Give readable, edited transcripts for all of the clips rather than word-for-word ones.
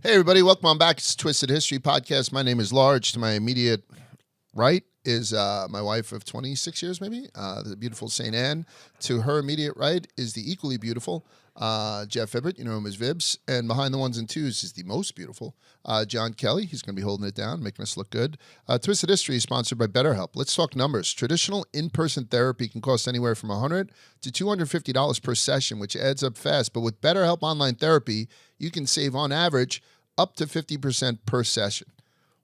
Hey, everybody. Welcome on back. It's Twisted History Podcast. My name is Large. To my immediate right is my wife of 26 years, maybe, the beautiful St. Anne. To her immediate right is the equally beautiful Jeff Hibbert. You know him as Vibs. And behind the ones and twos is the most beautiful John Kelly. He's going to be holding it down, making us look good. Twisted History is sponsored by BetterHelp. Let's talk numbers. Traditional in-person therapy can cost anywhere from $100 to $250 per session, which adds up fast. But with BetterHelp Online Therapy, you can save on average up to 50% per session.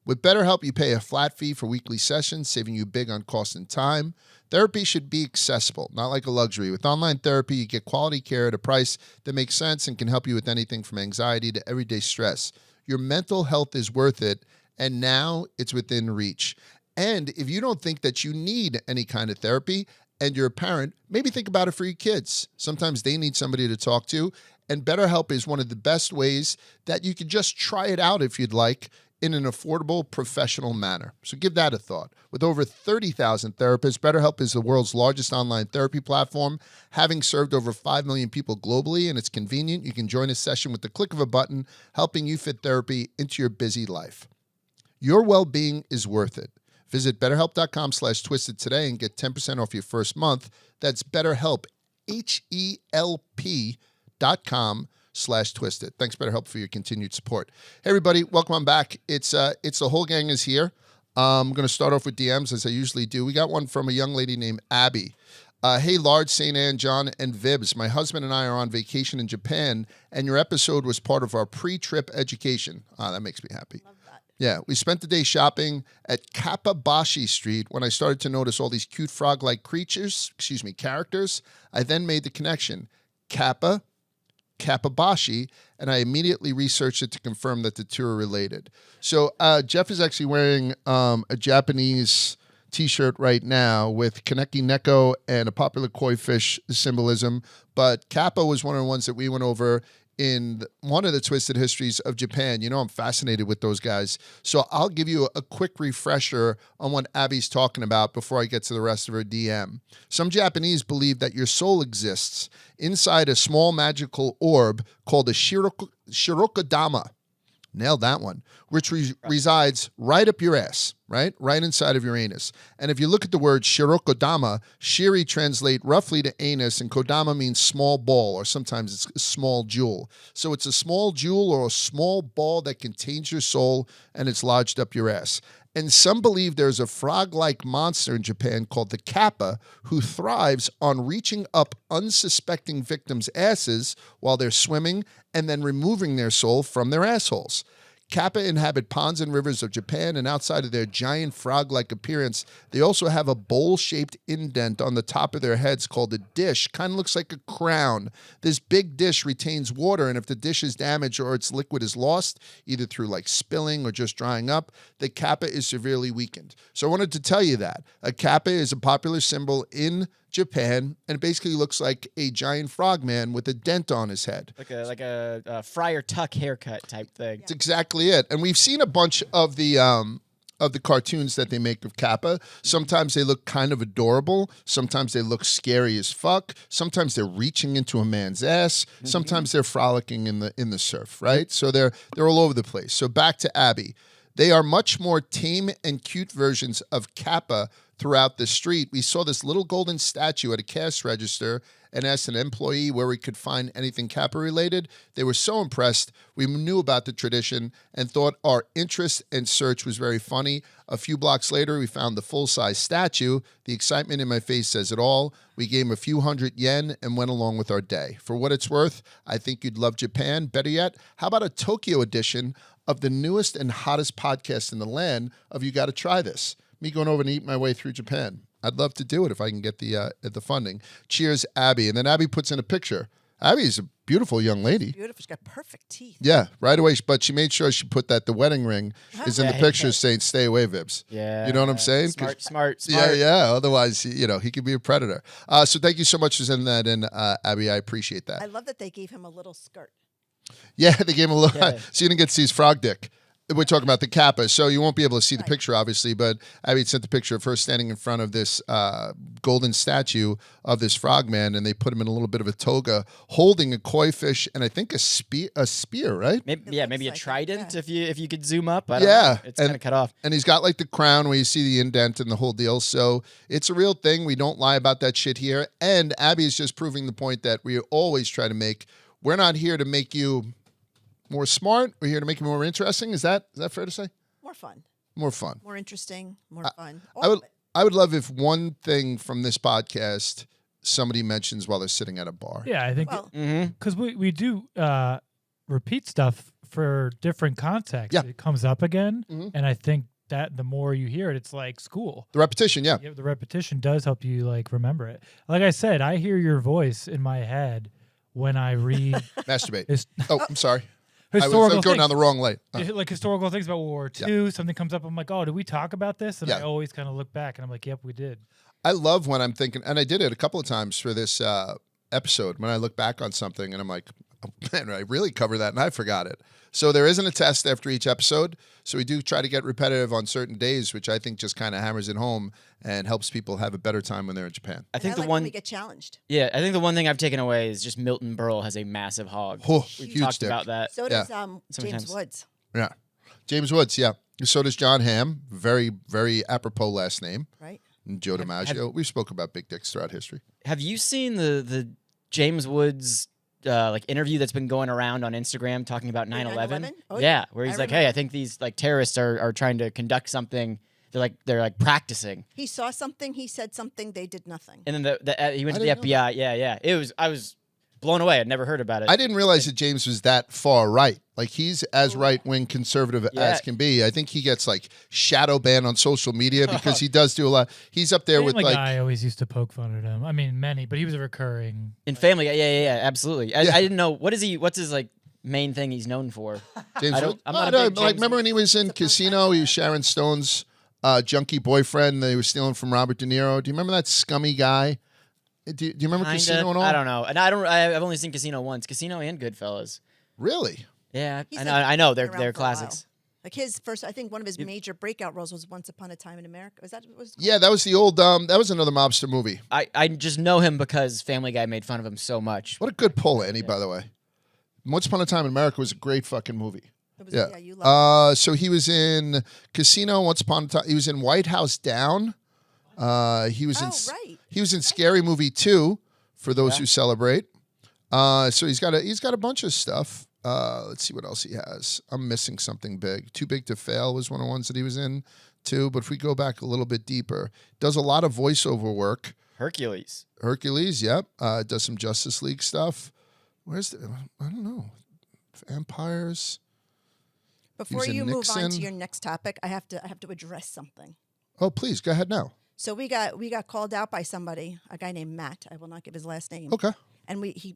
With BetterHelp, you pay a flat fee for weekly sessions, saving you big on cost and time. Therapy should be accessible, not like a luxury. With online therapy, you get quality care at a price that makes sense and can help you with anything from anxiety to everyday stress. Your mental health is worth it, and now it's within reach. And if you don't think that you need any kind of therapy and you're a parent, maybe think about it for your kids. Sometimes they need somebody to talk to, and BetterHelp is one of the best ways that you can just try it out if you'd like in an affordable, professional manner. So give that a thought. With over 30,000 therapists, BetterHelp is the world's largest online therapy platform, having served over 5 million people globally, and it's convenient. You can join a session with the click of a button, helping you fit therapy into your busy life. Your well-being is worth it. Visit BetterHelp.com/twisted today and get 10% off your first month. That's BetterHelp, HELP.com/twisted. Thanks, BetterHelp, for your continued support. Hey, everybody, welcome on back. It's the whole gang is here. I'm going to start off with DMs as I usually do. We got one from a young lady named Abby. Hey, Large, St. Anne, John, and Vibs. My husband and I are on vacation in Japan, and your episode was part of our pre-trip education. That makes me happy. Love that. Yeah, we spent the day shopping at Kappabashi Street when I started to notice all these cute frog-like characters. I then made the connection. Kappabashi, and I immediately researched it to confirm that the two are related. So Jeff is actually wearing a Japanese T-shirt right now with Kaneki Neko and a popular koi fish symbolism, but Kappa was one of the ones that we went over in one of the Twisted Histories of Japan. You know, I'm fascinated with those guys. So I'll give you a quick refresher on what Abby's talking about before I get to the rest of her DM. Some Japanese believe that your soul exists inside a small magical orb called a Shirokodama. Nailed that one, which resides right up your ass, right inside of your anus. And if you look at the word Shirokodama, Shiri translate roughly to anus, and Kodama means small ball, or sometimes it's a small jewel. So it's a small jewel or a small ball that contains your soul, and it's lodged up your ass. And some believe there's a frog-like monster in Japan called the Kappa who thrives on reaching up unsuspecting victims' asses while they're swimming and then removing their soul from their assholes. Kappa inhabit ponds and rivers of Japan, and outside of their giant frog-like appearance, they also have a bowl-shaped indent on the top of their heads called a dish. Kind of looks like a crown. This big dish retains water, and if the dish is damaged or its liquid is lost, either through like spilling or just drying up, the Kappa is severely weakened. So I wanted to tell you that. A Kappa is a popular symbol in Japan, and it basically looks like a giant frogman with a dent on his head. Like a Friar Tuck haircut type thing. That's exactly it. And we've seen a bunch of the cartoons that they make of Kappa. Sometimes they look kind of adorable. Sometimes they look scary as fuck. Sometimes they're reaching into a man's ass. Sometimes they're frolicking in the surf, right? So they're all over the place. So back to Abby. They are much more tame and cute versions of Kappa throughout the street. We saw this little golden statue at a cash register and asked an employee where we could find anything Kappa related. They were so impressed. We knew about the tradition and thought our interest and search was very funny. A few blocks later, we found the full-size statue. The excitement in my face says it all. We gave him a few $100 and went along with our day. For what it's worth, I think you'd love Japan. Better yet, how about a Tokyo edition of the newest and hottest podcast in the land of You Gotta Try This? Me going over and eating my way through Japan. I'd love to do it if I can get the funding. Cheers, Abby. And then Abby puts in a picture. Abby's a beautiful young lady. Beautiful. She's got perfect teeth. Yeah, right away. But she made sure she put that the wedding ring is in the picture saying, stay away, Vibs. Yeah. You know what I'm saying? Smart. Yeah. Otherwise, he could be a predator. So thank you so much for sending that in, Abby. I appreciate that. I love that they gave him a little skirt. Yeah, they gave him a little. Yeah. So you didn't get to see his frog dick. We're talking about the Kappa, so you won't be able to see the picture, obviously, but Abby had sent the picture of her standing in front of this golden statue of this frogman, and they put him in a little bit of a toga, holding a koi fish and I think a spear, right? Maybe a like trident it, if you could zoom up. I don't know. It's kind of cut off. And he's got like the crown where you see the indent and the whole deal, so it's a real thing. We don't lie about that shit here, and Abby is just proving the point that we always try to make. We're not here to make you more smart. We're here to make it more interesting. Is that fair to say? More fun. More fun. More interesting. More fun. I would love if one thing from this podcast somebody mentions while they're sitting at a bar. Yeah, I think because we do repeat stuff for different contexts. Yeah. It comes up again, and I think that the more you hear it, it's like school. The repetition, yeah. The repetition does help you like remember it. Like I said, I hear your voice in my head when I read Masturbate. I'm sorry. historical I was going things. down the wrong lane. Like historical things about World War II. Something comes up, I'm like, oh, did we talk about this? And I always kind of look back and I'm like, yep, we did. I love when I'm thinking, and I did it a couple of times for this episode, when I look back on something and I'm like, oh, man, I really covered that and I forgot it. So there isn't a test after each episode. So we do try to get repetitive on certain days, which I think just kind of hammers it home and helps people have a better time when they're in Japan. I think like when we get challenged. Yeah, I think the one thing I've taken away is just Milton Berle has a massive hog. Oh, We've huge talked dick. about that. So does Sometimes. James Woods. Yeah. James Woods, yeah. So does John Hamm. Very, very apropos last name. Right. And Joe DiMaggio. We've spoken about big dicks throughout history. Have you seen the James Woods like interview that's been going around on Instagram talking about 9/11? 9/11? Oh, yeah, where he's I like, remember. "Hey, I think these like terrorists are trying to conduct something. They're like practicing." He saw something. He said something. They did nothing. And then he went to the didn't know FBI. Yeah. I was blown away. I'd never heard about it. I didn't realize that James was that far right. Like, he's as right-wing conservative as can be. I think he gets, like, shadow banned on social media because he does do a lot. He's up there with, Family like... Guy always used to poke fun at him. I mean, many, but he was a recurring. In Family Guy, yeah, absolutely. I didn't know what's his like main thing he's known for. James I don't- Woods? I'm not a No, big like, James remember when he was in Casino? He was Sharon Stone's junkie boyfriend that he was stealing from Robert De Niro. Do you remember that scummy guy? Do you remember Kinda. Casino at all? I don't know, and I've only seen Casino once. Casino and Goodfellas. Really? Yeah, He's I know been around they're for a while. classics. Like his first, I think one of his major breakout roles was Once Upon a Time in America. Was that what it was? Yeah, that was the old... that was another mobster movie. I just know him because Family Guy made fun of him so much. What a good pull, Annie, by the way. Once Upon a Time in America was a great fucking movie. It was, Yeah. you love So he was in Casino Once Upon a Time. He was in White House Down. He was in right. He was in Scary Movie 2 for those who celebrate. So he's got a bunch of stuff. Let's see what else he has. I'm missing something big. Too Big to Fail was one of the ones that he was in too. But if we go back a little bit deeper, does a lot of voiceover work. Hercules. Hercules, yep. Does some Justice League stuff. Where's the? I don't know. Vampires. Before was in you move on to Nixon. your next topic, I have to address something. Oh, please go ahead now. So we got called out by somebody, a guy named Matt. I will not give his last name. Okay. And he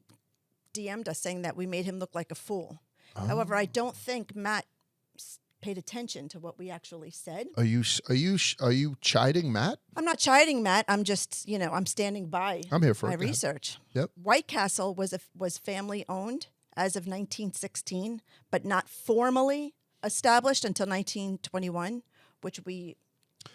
DM'd us saying that we made him look like a fool. Oh. However, I don't think Matt paid attention to what we actually said. Are you chiding Matt? I'm not chiding Matt. I'm just, I'm standing by I'm here for my it. Go ahead. research. Yep. White Castle was family owned as of 1916, but not formally established until 1921, which we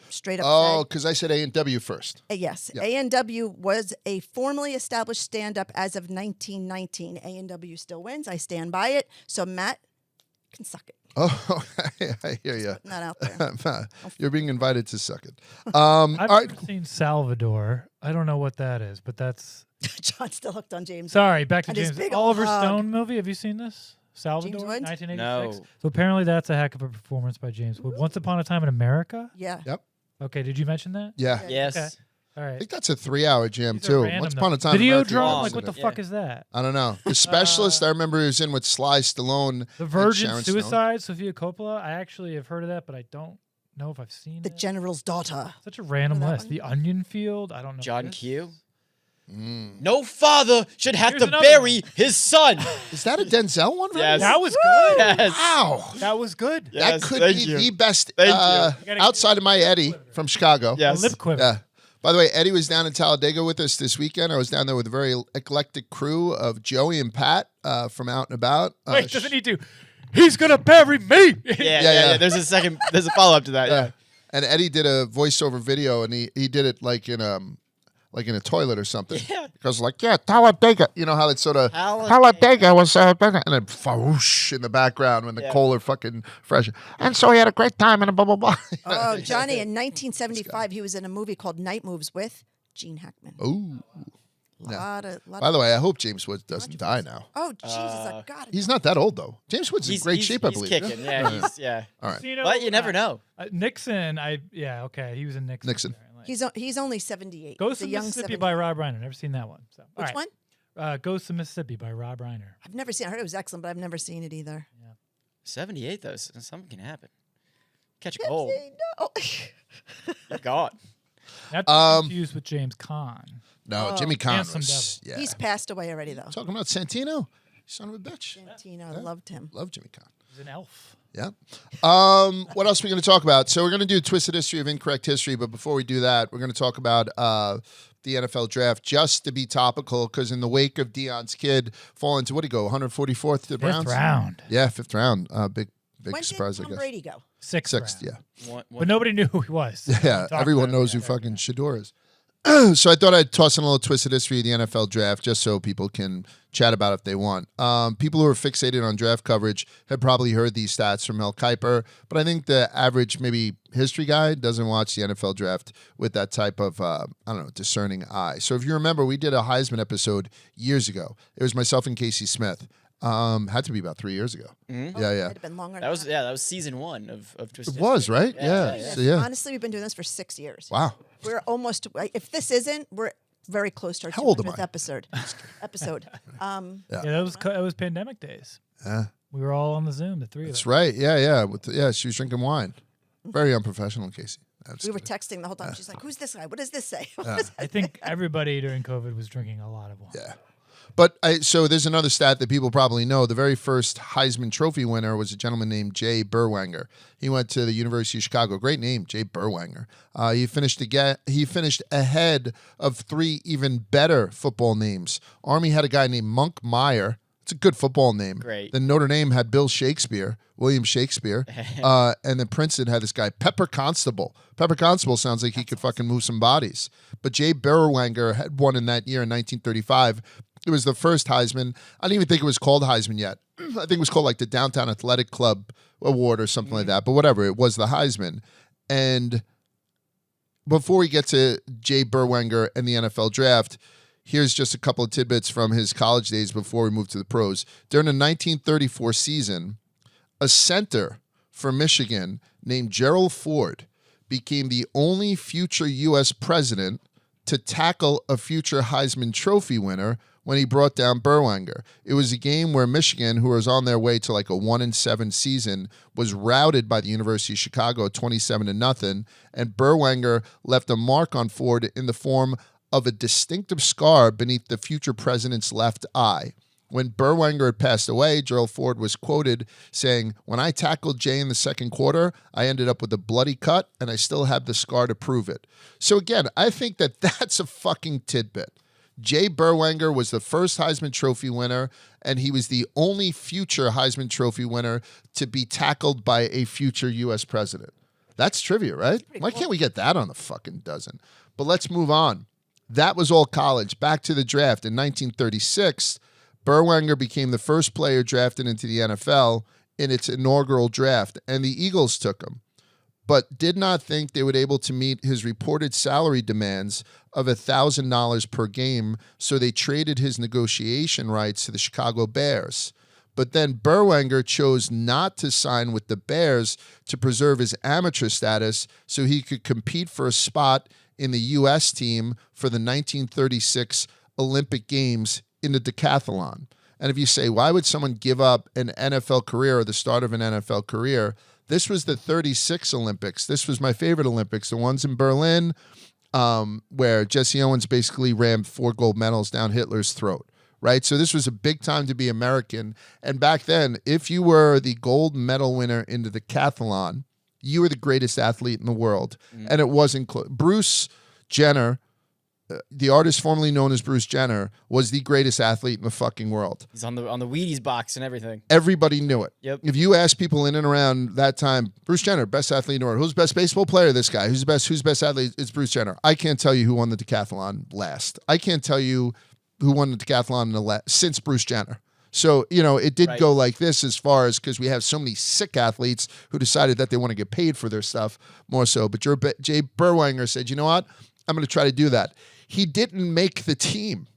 straight up Oh, said. because I said A&W first. Yes, Yep. A&W was a formally established stand-up as of 1919. A&W still wins. I stand by it. So Matt can suck it. Oh, I hear you. Putting that out there. You're being invited to suck it. I've All right. never seen Salvador. I don't know what that is, but that's... John's still hooked on James. Sorry, back to And his James. big Oliver old hug. Stone movie. Have you seen this? Salvador, Woods? 1986. No. So apparently that's a heck of a performance by James Wood. Once Upon a Time in America? Yeah. Yep. Okay, did you mention that? Yeah. Yes. Okay. All I right. think that's a 3-hour jam, These are too. random, Once though. upon a time. in Video America, drum? was Like, in what the it. fuck is that? I don't know. The Specialist, I remember he was in with Sly Stallone. The and Virgin Sharon Stone. Suicide, Sofia Coppola. I actually have heard of that, but I don't know if I've seen The it. General's Daughter. Such a random Remember that list. one? The Onion Field. I don't know. John this. Q. No father should have Here's to another bury his son. Is that a Denzel one? Yes. That was good. Yes. Wow. That was good. Yes, That could thank be you. the best Thank you. outside of my Eddie from Chicago. A Yes. lip quiver. Yeah. By the way, Eddie was down in Talladega with us this weekend. I was down there with a very eclectic crew of Joey and Pat from Out and About. Wait, doesn't he do? he's gonna bury me. Yeah. There's a follow up to that. Yeah. And Eddie did a voiceover video, and he did it like in a toilet or something. Yeah. Because Talladega, you know how it's sort of Talladega was, and then whoosh in the background when the Kohler fucking fresh. And so he had a great time and blah blah blah. Oh, Johnny! In 1975, he was in a movie called Night Moves with Gene Hackman. Ooh. Lot By the way, I hope James Woods doesn't die now. Oh, Jesus! I got it. He's not that old though. James Woods is in great shape, I believe. He's kicking. Yeah. All right. But you never know. Nixon, okay, he was in Nixon. Nixon. He's only 78. Ghost He's of a young Mississippi 78. by Rob Reiner. Never seen that one. So, all Which right. one? Ghost of Mississippi by Rob Reiner. I've never seen it. I heard it was excellent, but I've never seen it either. 78 though, so something can happen. Catch a cold. No. You're gone. Not to be confused with James Caan. No, Jimmy Caan Handsome was. Yeah. He's passed away already, though. Talking about Santino, son of a bitch. Santino loved him. Love Jimmy Caan. He's an elf. Yeah. What else are we going to talk about? So we're going to do Twisted History of Incorrect History, but before we do that, we're going to talk about the NFL draft just to be topical, because in the wake of Deion's kid falling to, what did he go, 144th to the Browns? Fifth round. Yeah, fifth round. Big When surprise, did I Tom guess. Brady go? Sixth Yeah. round. But nobody knew who he was. Yeah, everyone knows who fucking Shador is. So I thought I'd toss in a little Twisted History of the NFL draft just so people can chat about it if they want. People who are fixated on draft coverage have probably heard these stats from Mel Kiper, but I think the average maybe history guy doesn't watch the NFL draft with that type of, discerning eye. So if you remember, we did a Heisman episode years ago. It was myself and Casey Smith. Had to be about 3 years ago. Mm-hmm. Yeah. Might have been longer. That was season 1 of Twisted It was, History. right? Yeah. So, yeah. Honestly, we've been doing this for 6 years. Wow. We're almost. If this isn't, we're very close to our How old am 200th I? episode. Yeah, that was pandemic days. We were all on the Zoom, the three of us. That's right. Yeah. She was drinking wine. Very unprofessional, Casey. We were texting the whole time. She's like, "Who's this guy? What does this say?" I think everybody during COVID was drinking a lot of wine. Yeah. But so there's another stat that people probably know. The very first Heisman Trophy winner was a gentleman named Jay Berwanger. He went to the University of Chicago. Great name, Jay Berwanger. He finished ahead of 3 even better football names. Army had a guy named Monk Meyer. It's a good football name. Great. Then Notre Dame had William Shakespeare. And then Princeton had this guy, Pepper Constable. Pepper Constable sounds like he could fucking move some bodies. But Jay Berwanger had won in that year in 1935. It was the first Heisman. I don't even think it was called Heisman yet. I think it was called like the Downtown Athletic Club Award or something like that. But whatever, it was the Heisman. And before we get to Jay Berwanger and the NFL draft, here's just a couple of tidbits from his college days before we move to the pros. During the 1934 season, a center for Michigan named Gerald Ford became the only future U.S. president to tackle a future Heisman Trophy winner when he brought down Berwanger. It was a game where Michigan, who was on their way to like a 1-7 season, was routed by the University of Chicago 27-0, and Berwanger left a mark on Ford in the form of a distinctive scar beneath the future president's left eye. When Berwanger had passed away, Gerald Ford was quoted saying, "When I tackled Jay in the second quarter, I ended up with a bloody cut, and I still have the scar to prove it." So again, I think that that's a fucking tidbit. Jay Berwanger was the first Heisman Trophy winner, and he was the only future Heisman Trophy winner to be tackled by a future U.S. president. That's trivia, right? Why can't we get that on the fucking dozen? But let's move on. That was all college. Back to the draft. In 1936, Berwanger became the first player drafted into the NFL in its inaugural draft, and the Eagles took him, but did not think they would be able to meet his reported salary demands of $1,000 per game, so they traded his negotiation rights to the Chicago Bears. But then Berwanger chose not to sign with the Bears to preserve his amateur status so he could compete for a spot in the U.S. team for the 1936 Olympic Games in the decathlon. And if you say, why would someone give up an NFL career or the start of an NFL career? This was the 36 Olympics. This was my favorite Olympics, the ones in Berlin, where Jesse Owens basically rammed 4 gold medals down Hitler's throat, right? So this was a big time to be American. And back then, if you were the gold medal winner in the decathlon, you were the greatest athlete in the world. And it wasn't Bruce Jenner the artist formerly known as Bruce Jenner, was the greatest athlete in the fucking world. He's on the Wheaties box and everything. Everybody knew it. Yep. If you ask people in and around that time, Bruce Jenner, best athlete in the world. Who's the best baseball player? This guy. Who's the best athlete? It's Bruce Jenner. I can't tell you who won the decathlon last. I can't tell you who won the decathlon since Bruce Jenner. So, it did go like this as far as, because we have so many sick athletes who decided that they want to get paid for their stuff more so. But Jay Berwanger said, you know what? I'm going to try to do that. He didn't make the team.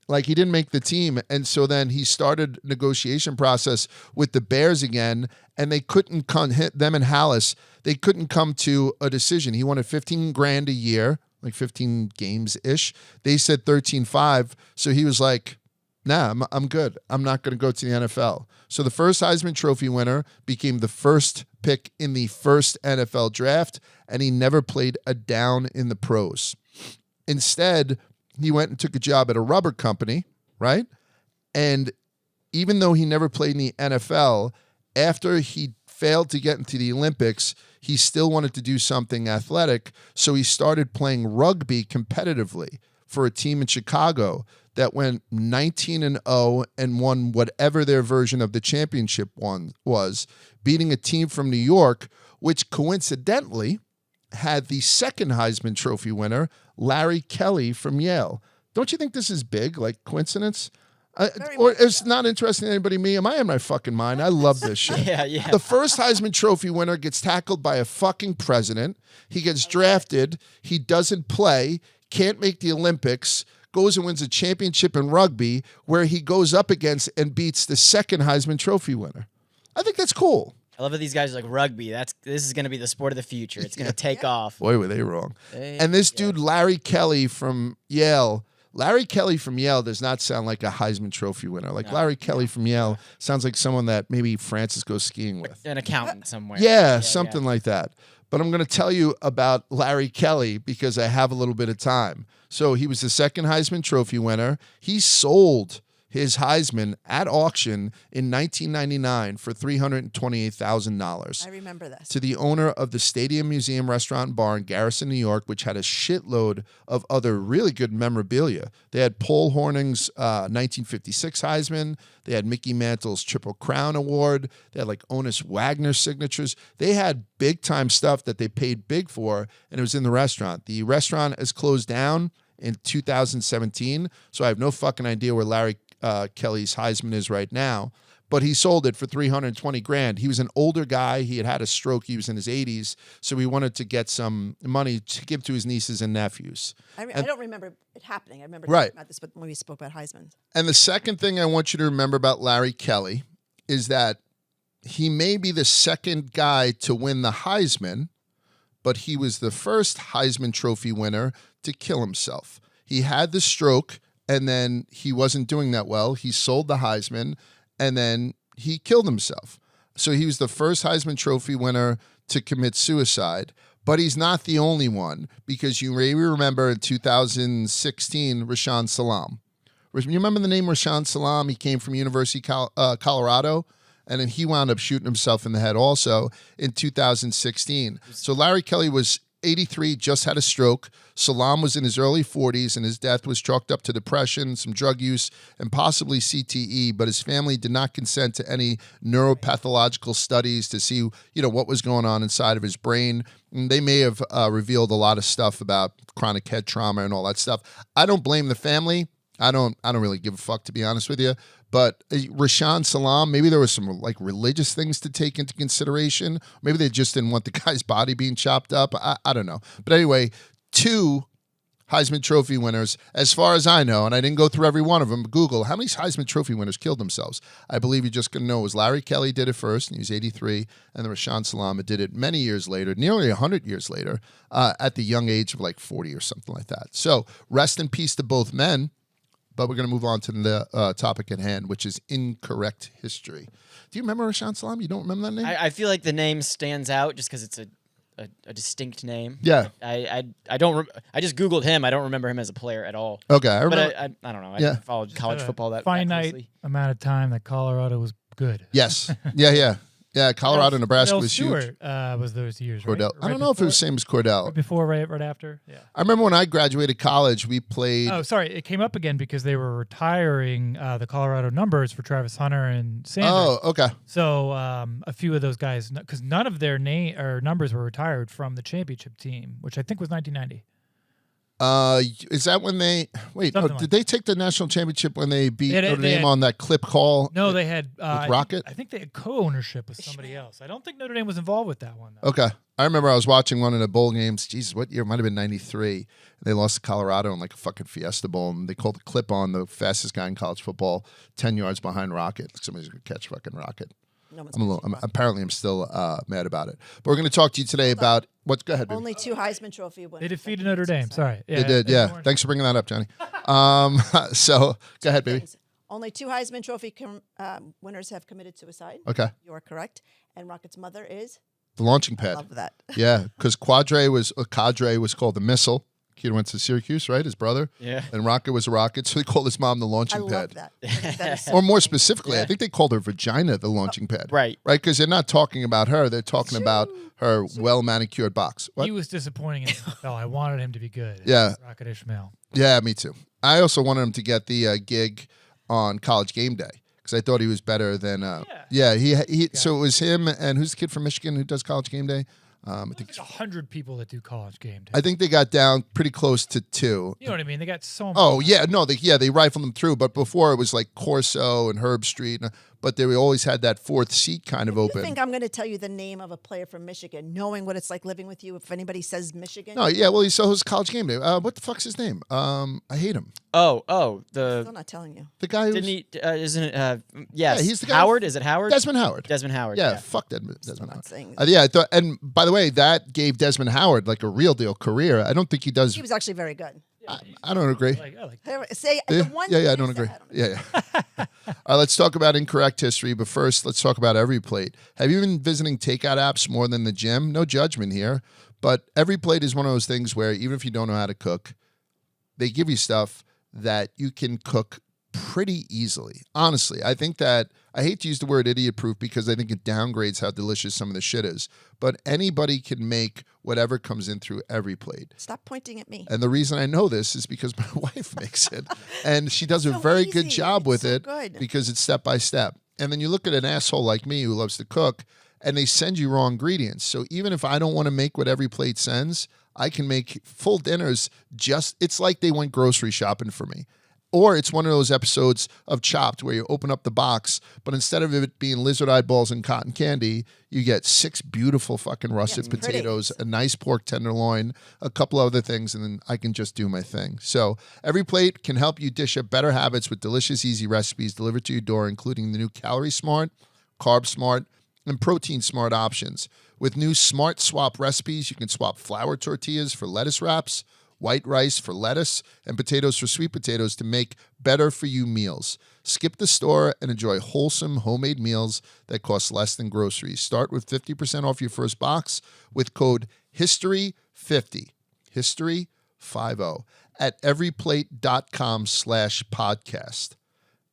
He didn't make the team. And so then he started negotiation process with the Bears again, and they couldn't hit them and Hallis. They couldn't come to a decision. He wanted $15,000 a year, like 15 games-ish. They said 13.5. So he was like, nah, I'm good. I'm not going to go to the NFL. So the first Heisman Trophy winner became the first pick in the first NFL draft, and he never played a down in the pros. Instead, he went and took a job at a rubber company, right? And even though he never played in the NFL, after he failed to get into the Olympics, he still wanted to do something athletic, so he started playing rugby competitively for a team in Chicago that went 19-0 and won whatever their version of the championship was, beating a team from New York, which coincidentally had the second Heisman Trophy winner, Larry Kelly from Yale. Don't you think this is big, like coincidence? Or it's not interesting to anybody me? Am I in my fucking mind? I love this shit. Yeah. The first Heisman Trophy winner gets tackled by a fucking president. He gets drafted. He doesn't play, can't make the Olympics, goes and wins a championship in rugby where he goes up against and beats the second Heisman Trophy winner. I think that's cool. I love that these guys are like rugby. This is going to be the sport of the future. It's going to take off. Boy, were they wrong. And this dude, Larry Kelly from Yale, does not sound like a Heisman Trophy winner. Larry Kelly from Yale sounds like someone that maybe Francis goes skiing with. An accountant somewhere. Yeah, something like that. But I'm going to tell you about Larry Kelly because I have a little bit of time. So he was the second Heisman Trophy winner. He sold his Heisman at auction in 1999 for $328,000. I remember this. To the owner of the Stadium Museum Restaurant and Bar in Garrison, New York, which had a shitload of other really good memorabilia. They had Paul Hornung's 1956 Heisman. They had Mickey Mantle's Triple Crown Award. They had Honus Wagner signatures. They had big-time stuff that they paid big for, and it was in the restaurant. The restaurant is closed down in 2017, so I have no fucking idea where Larry Kelly's Heisman is right now, but he sold it for $320,000. He was an older guy. He had a stroke. He was in his 80s, so he wanted to get some money to give to his nieces and nephews. I don't remember it happening. I remember Right. talking about this when we spoke about Heisman. And the second thing I want you to remember about Larry Kelly is that he may be the second guy to win the Heisman, but he was the first Heisman Trophy winner to kill himself. He had the stroke, and then he wasn't doing that well. He sold the Heisman, and then he killed himself. So he was the first Heisman Trophy winner to commit suicide, but he's not the only one, because you may remember in 2016, Rashaan Salam. You remember the name Rashaan Salam? He came from University of Colorado, and then he wound up shooting himself in the head also in 2016. So Larry Kelly was 83, just had a stroke. Salam was in his early 40s, and his death was chalked up to depression, some drug use, and possibly CTE, but his family did not consent to any neuropathological studies to see, what was going on inside of his brain. And they may have revealed a lot of stuff about chronic head trauma and all that stuff. I don't blame the family. I don't really give a fuck, to be honest with you. But Rashaan Salam, maybe there was some religious things to take into consideration. Maybe they just didn't want the guy's body being chopped up. I don't know. But anyway, 2 Heisman Trophy winners, as far as I know, and I didn't go through every one of them, but Google, how many Heisman Trophy winners killed themselves? I believe you're just going to know it was Larry Kelly did it first, and he was 83, and then Rashaan Salam did it many years later, nearly 100 years later, at the young age of 40 or something like that. So rest in peace to both men. But we're going to move on to the topic at hand, which is incorrect history. Do you remember Rashaan Salam? You don't remember that name? I feel like the name stands out just because it's a distinct name. Yeah. I don't. I just Googled him. I don't remember him as a player at all. Okay. I remember. But I don't know. I haven't followed college football that finite closely. amount of time that Colorado was good. Yes. Yeah. Yeah, Colorado, Nebraska Cordell was Stewart, huge. Was those years, Cordell. right? I don't know if it was the same as Cordell. Right before, right after. Yeah. I remember when I graduated college, we played. Oh, sorry. It came up again because they were retiring the Colorado numbers for Travis Hunter and Sanders. Oh, okay. So a few of those guys, because none of their name or numbers were retired from the championship team, which I think was 1990. Is that when they wait? No, Something like did they take the national championship when they beat They had- Notre they Dame had- on that clip call? No, they had Rocket? I think they had co-ownership with somebody else. I don't think Notre Dame was involved with that one, though. Okay. I remember I was watching one of the bowl games. Jesus, what year? It might have been 93. They lost to Colorado in like a fucking Fiesta Bowl, and they called the clip on the fastest guy in college football, 10 yards behind Rocket. Like somebody's going to catch fucking Rocket. No one's Apparently, I'm still mad about it. But we're going to talk to you today about what's. Go ahead, baby. only 2 Heisman Trophy winners. They defeated Notre Dame. Sorry. They did, yeah. Thanks for bringing that up, Johnny. So go ahead, baby. Only 2 Heisman Trophy winners have committed suicide. Okay. You are correct. And Rocket's mother is. The launching pad. Love that. Yeah, because cadre was called the missile. Kid went to Syracuse, right? His brother. Yeah. And Rocket was a rocket, so he called his mom the I launching love pad. that. That is so Or more funny. specifically, I think they called her vagina the launching pad. Right. Right? Because they're not talking about her. They're talking about her well-manicured box. What? He was disappointing in the NFL. I wanted him to be good. Yeah. Rocket Ishmael. Yeah, me too. I also wanted him to get the gig on College Game Day because I thought he was better than. He. So it was him and who's the kid from Michigan who does College Game Day? I think There's 100 people that do college game day. I think they got down pretty close to 2. You know what I mean? They got so much. Oh yeah, no, they rifled them through. But before it was like Corso and Herb Street, but they always had that 4th seat kind of You open. think I'm going to tell you the name of a player from Michigan, knowing what it's like living with you? If anybody says Michigan, No, yeah, well, he saw his College Game Day. What the fuck's his name? I hate him. Oh, I'm the still not telling you. The guy who's didn't he? Isn't it? Yes. Yeah, he's the guy- Howard. Is it Howard? Desmond Howard. Desmond Howard. Yeah, fuck Desmond not Howard. saying Yeah, I thought. And by the way, that gave Desmond Howard like a real deal career. I don't think he does. He was actually very good. I don't agree. I like Say Yeah, the one. yeah, I you don't said, agree. I don't know. Yeah. All right, let's talk about incorrect history. But first, let's talk about Every Plate. Have you been visiting takeout apps more than the gym? No judgment here. But Every Plate is one of those things where even if you don't know how to cook, they give you stuff that you can cook pretty easily. Honestly, I think that I hate to use the word idiot proof because I think it downgrades how delicious some of the shit is. But anybody can make whatever comes in through Every Plate. Stop pointing at me. And the reason I know this is because my wife makes it. And she does a So very good easy. job It's with so it good. because it's step by step. And then you look at an asshole like me who loves to cook and they send you raw ingredients. So even if I don't want to make what Every Plate sends, I can make full dinners it's like they went grocery shopping for me. Or it's one of those episodes of Chopped where you open up the box, but instead of it being lizard eyeballs and cotton candy, you get 6 beautiful fucking russet pretty. potatoes, a nice pork tenderloin, a couple other things, and then I can just do my thing. So Every Plate can help you dish up better habits with delicious, easy recipes delivered to your door, including the new Calorie Smart, Carb Smart, and Protein Smart options. With new Smart Swap recipes, you can swap flour tortillas for lettuce wraps, white rice for lettuce, and potatoes for sweet potatoes to make better-for-you meals. Skip the store and enjoy wholesome homemade meals that cost less than groceries. Start with 50% off your first box with code HISTORY50, HISTORY50, at everyplate.com/podcast.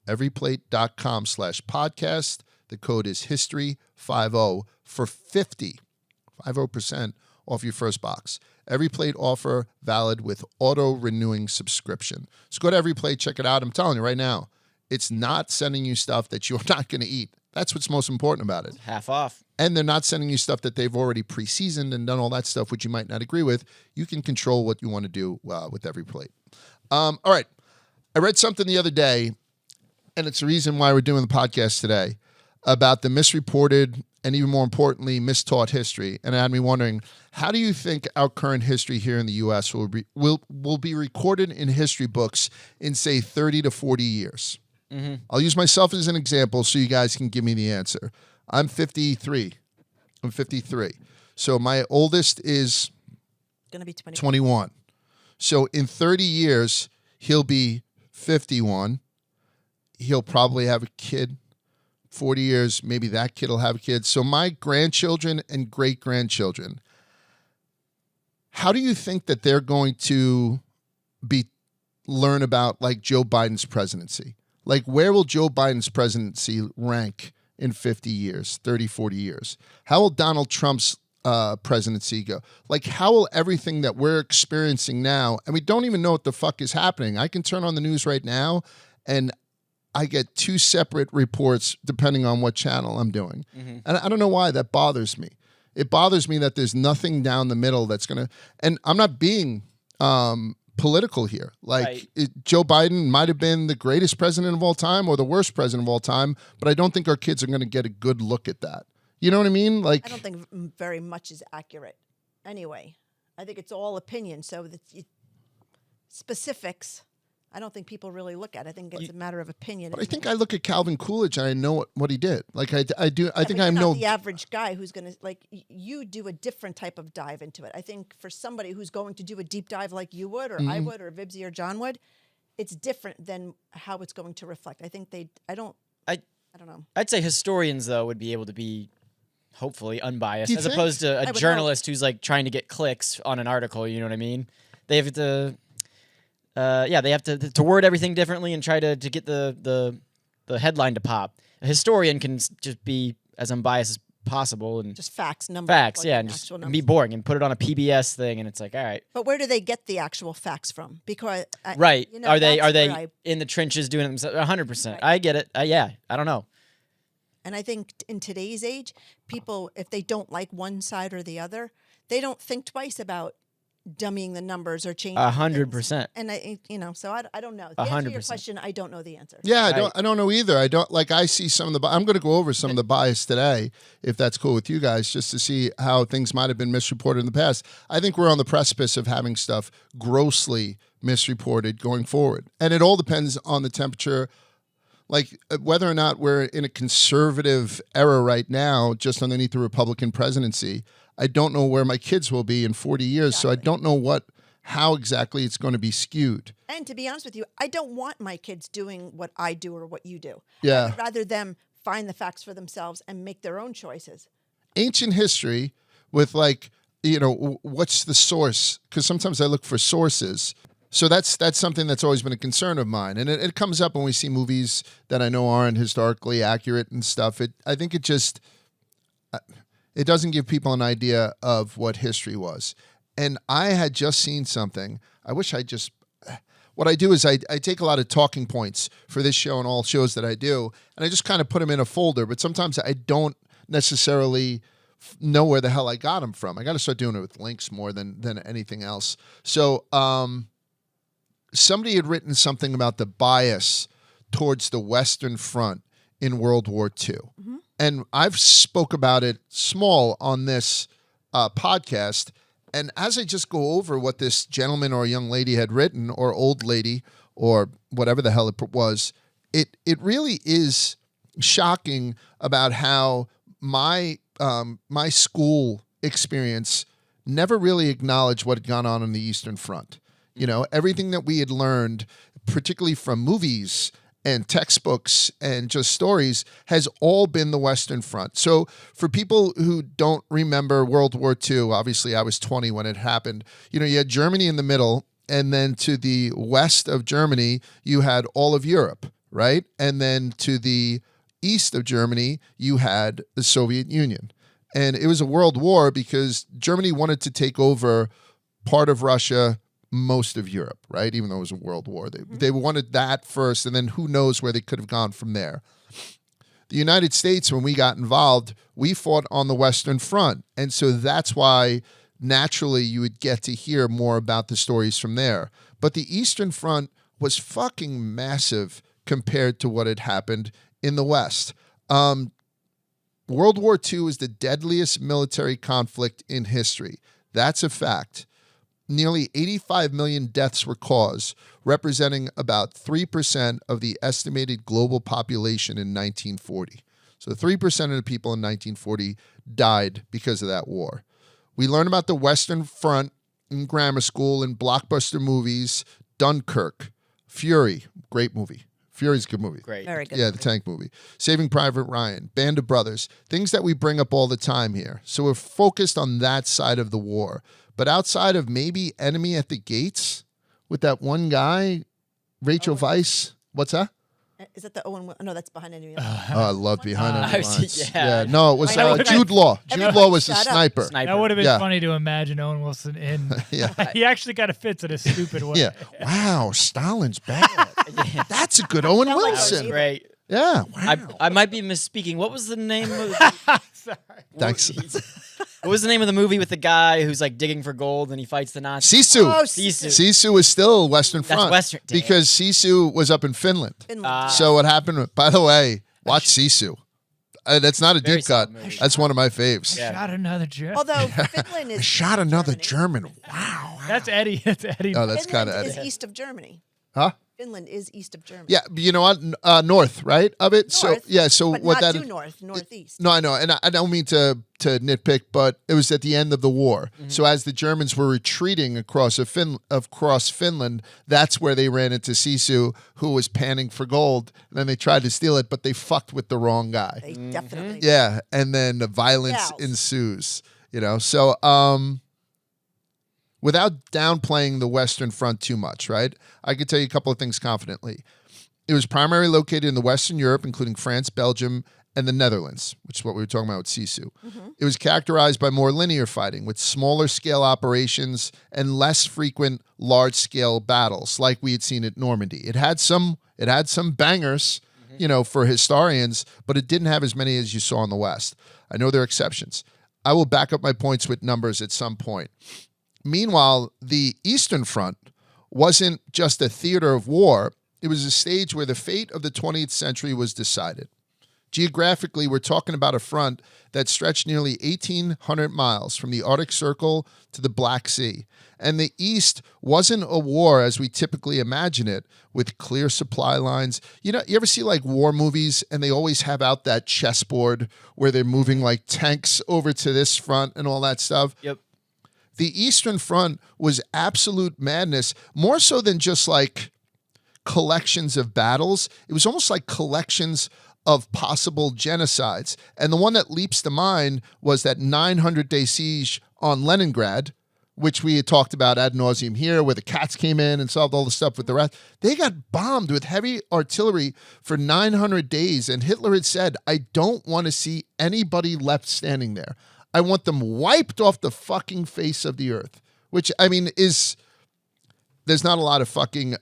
Everyplate.com/podcast. The code is HISTORY50 for 50% off your first box. Every Plate offer valid with auto-renewing subscription. So go to Every Plate, check it out. I'm telling you right now, it's not sending you stuff that you're not going to eat. That's what's most important about it. Half off. And they're not sending you stuff that they've already pre-seasoned and done all that stuff, which you might not agree with. You can control what you want to do with Every Plate. All right. I read something the other day, and it's the reason why we're doing the podcast today, about the misreported and even more importantly, mistaught history. And it had me wondering, how do you think our current history here in the U.S. will be recorded in history books in, say, 30 to 40 years? Mm-hmm. I'll use myself as an example so you guys can give me the answer. I'm 53. So my oldest is Going to be 21. So in 30 years, he'll be 51. He'll probably have a kid. 40 years, maybe that kid will have a kid. So my grandchildren and great-grandchildren, how do you think that they're going to learn about like Joe Biden's presidency? Like where will Joe Biden's presidency rank in 50 years, 30, 40 years? How will Donald Trump's presidency go? Like, how will everything that we're experiencing now, and we don't even know what the fuck is happening. I can turn on the news right now and I get 2 separate reports depending on what channel I'm doing. And I don't know why that bothers me. It bothers me that there's nothing down the middle that's going to, and I'm not being political here. Like Joe Biden might have been the greatest president of all time or the worst president of all time, but I don't think our kids are going to get a good look at that. You know what I mean? Like, I don't think very much is accurate anyway. I think it's all opinion. So specifics, I don't think people really look at. I think it's a matter of opinion. But I think I look at Calvin Coolidge and I know what he did. Like I do. I think I know the average guy who's going to, like, you do a different type of dive into it. I think for somebody who's going to do a deep dive like you would, or I would, or Vibsy or John would, it's different than how it's going to reflect. I think I don't know. I'd say historians though would be able to be hopefully unbiased as think? opposed to a would journalist who's like trying to get clicks on an article. You know what I mean? They have to. They have to word everything differently and try to get the headline to pop. A historian can just be as unbiased as possible and Just facts, numbers. facts, like and actual just numbers. be boring and put it on a PBS thing, and it's like, all right, But where do they get the actual facts from? Because right? you know, Are they that's where in the trenches doing it themselves? 100%. Right. I get it. I don't know. And I think in today's age, people, if they don't like one side or the other, they don't think twice about dummying the numbers or changing. 100%. And so I don't know. To answer your 100%. question, I don't know the answer. Yeah, I don't know either. I don't, like, I see some of the, I'm going to go over some of the bias today, if that's cool with you guys, just to see how things might have been misreported in the past. I think we're on the precipice of having stuff grossly misreported going forward. And it all depends on the temperature, like whether or not we're in a conservative era right now, just underneath the Republican presidency. I don't know where my kids will be in 40 years, so I don't know how exactly it's going to be skewed. And to be honest with you, I don't want my kids doing what I do or what you do. Yeah. I would rather them find the facts for themselves and make their own choices. Ancient history with, like, what's the source? Because sometimes I look for sources. So that's something that's always been a concern of mine. And it comes up when we see movies that I know aren't historically accurate and stuff. I think it doesn't give people an idea of what history was. And I had just seen something. What I do is I take a lot of talking points for this show and all shows that I do, and I just kind of put them in a folder. But sometimes I don't necessarily know where the hell I got them from. I got to start doing it with links more than anything else. So somebody had written something about the bias towards the Western Front in World War II. Mm-hmm. And I've spoke about it small on this podcast. And as I just go over what this gentleman or young lady had written, or old lady, or whatever the hell it was, it really is shocking about how my school experience never really acknowledged what had gone on the Eastern Front. Everything that we had learned, particularly from movies and textbooks and just stories, has all been the Western Front. So for people who don't remember World War II, obviously I was 20 when it happened, you had Germany in the middle, and then to the west of Germany, you had all of Europe, right? And then to the east of Germany, you had the Soviet Union. And it was a world war because Germany wanted to take over part of Russia, most of Europe, right? Even though it was a world war. They wanted that first, and then who knows where they could have gone from there. The United States, when we got involved, we fought on the Western Front. And so that's why naturally you would get to hear more about the stories from there. But the Eastern Front was fucking massive compared to what had happened in the West. World War II is the deadliest military conflict in history. That's a fact. Nearly 85 million deaths were caused, representing about 3% of the estimated global population in 1940. So 3% of the people in 1940 died because of that war. We learn about the Western Front in grammar school in blockbuster movies. Dunkirk, Fury, great movie. Fury's a good movie. Great. Very good. Yeah, the tank movie. Saving Private Ryan, Band of Brothers, things that we bring up all the time here. So we're focused on that side of the war. But outside of maybe Enemy at the Gates with that one guy, Rachel Weisz, what's that? Is that the Owen? No, that's Behind Enemy Lines. Oh, I love Behind Enemy Lines. Yeah. No, it was I know. Jude Law. Jude Everybody Law was the shut up. sniper. That would have been Yeah. funny to imagine Owen Wilson in. Yeah. He actually kind of fits in a stupid way. Yeah. Wow, Stalin's bad. That's a good Owen That was Wilson. Great. Yeah. Wow. I might be misspeaking. What was the name of Sorry. Thanks. What was the name of the movie with the guy who's like digging for gold and he fights the Nazis? Sisu. Oh, Sisu. Sisu is still Western That's Front. Western. Damn. Because Sisu was up in Finland. Finland. So what happened, by the way, watch Sisu. That's not a Very deep cut. solid movie. That's one of my faves. Yeah. Shot another German. Although Finland I is shot another Germany. German. Wow. That's Eddie. That's Eddie. Oh, that's kind Finland of is east of Germany. Huh? Finland is east of Germany. Yeah, but you know what? North, right, of it. North, So but what not that due north, northeast. No, I know, and I don't mean to nitpick, but it was at the end of the war. So as the Germans were retreating across Finland, that's where they ran into Sisu, who was panning for gold, and then they tried to steal it, but they fucked with the wrong guy. They definitely. Yeah, and then the violence Gals. ensues. You know, so without downplaying the Western Front too much, right? I could tell you a couple of things confidently. It was primarily located in the Western Europe, including France, Belgium, and the Netherlands, which is what we were talking about with Sisu. It was characterized by more linear fighting with smaller scale operations and less frequent large scale battles like we had seen at Normandy. It had some bangers, you know, for historians, but it didn't have as many as you saw in the West. I know there are exceptions. I will back up my points with numbers at some point. Meanwhile, the Eastern Front wasn't just a theater of war. It was a stage where the fate of the 20th century was decided. Geographically, we're talking about a front that stretched nearly 1,800 miles from the Arctic Circle to the Black Sea. And the East wasn't a war as we typically imagine it, with clear supply lines. You know, you ever see like war movies and they always have out that chessboard where they're moving like tanks over to this front and all that stuff? Yep. The Eastern Front was absolute madness, more so than just like collections of battles. It was almost like collections of possible genocides. And the one that leaps to mind was that 900-day siege on Leningrad, which we had talked about ad nauseum here, where the cats came in and solved all the stuff with the rest. They got bombed with heavy artillery for 900 days. And Hitler had said, I don't want to see anybody left standing there. I want them wiped off the fucking face of the earth, which, I mean, there's not a lot of fucking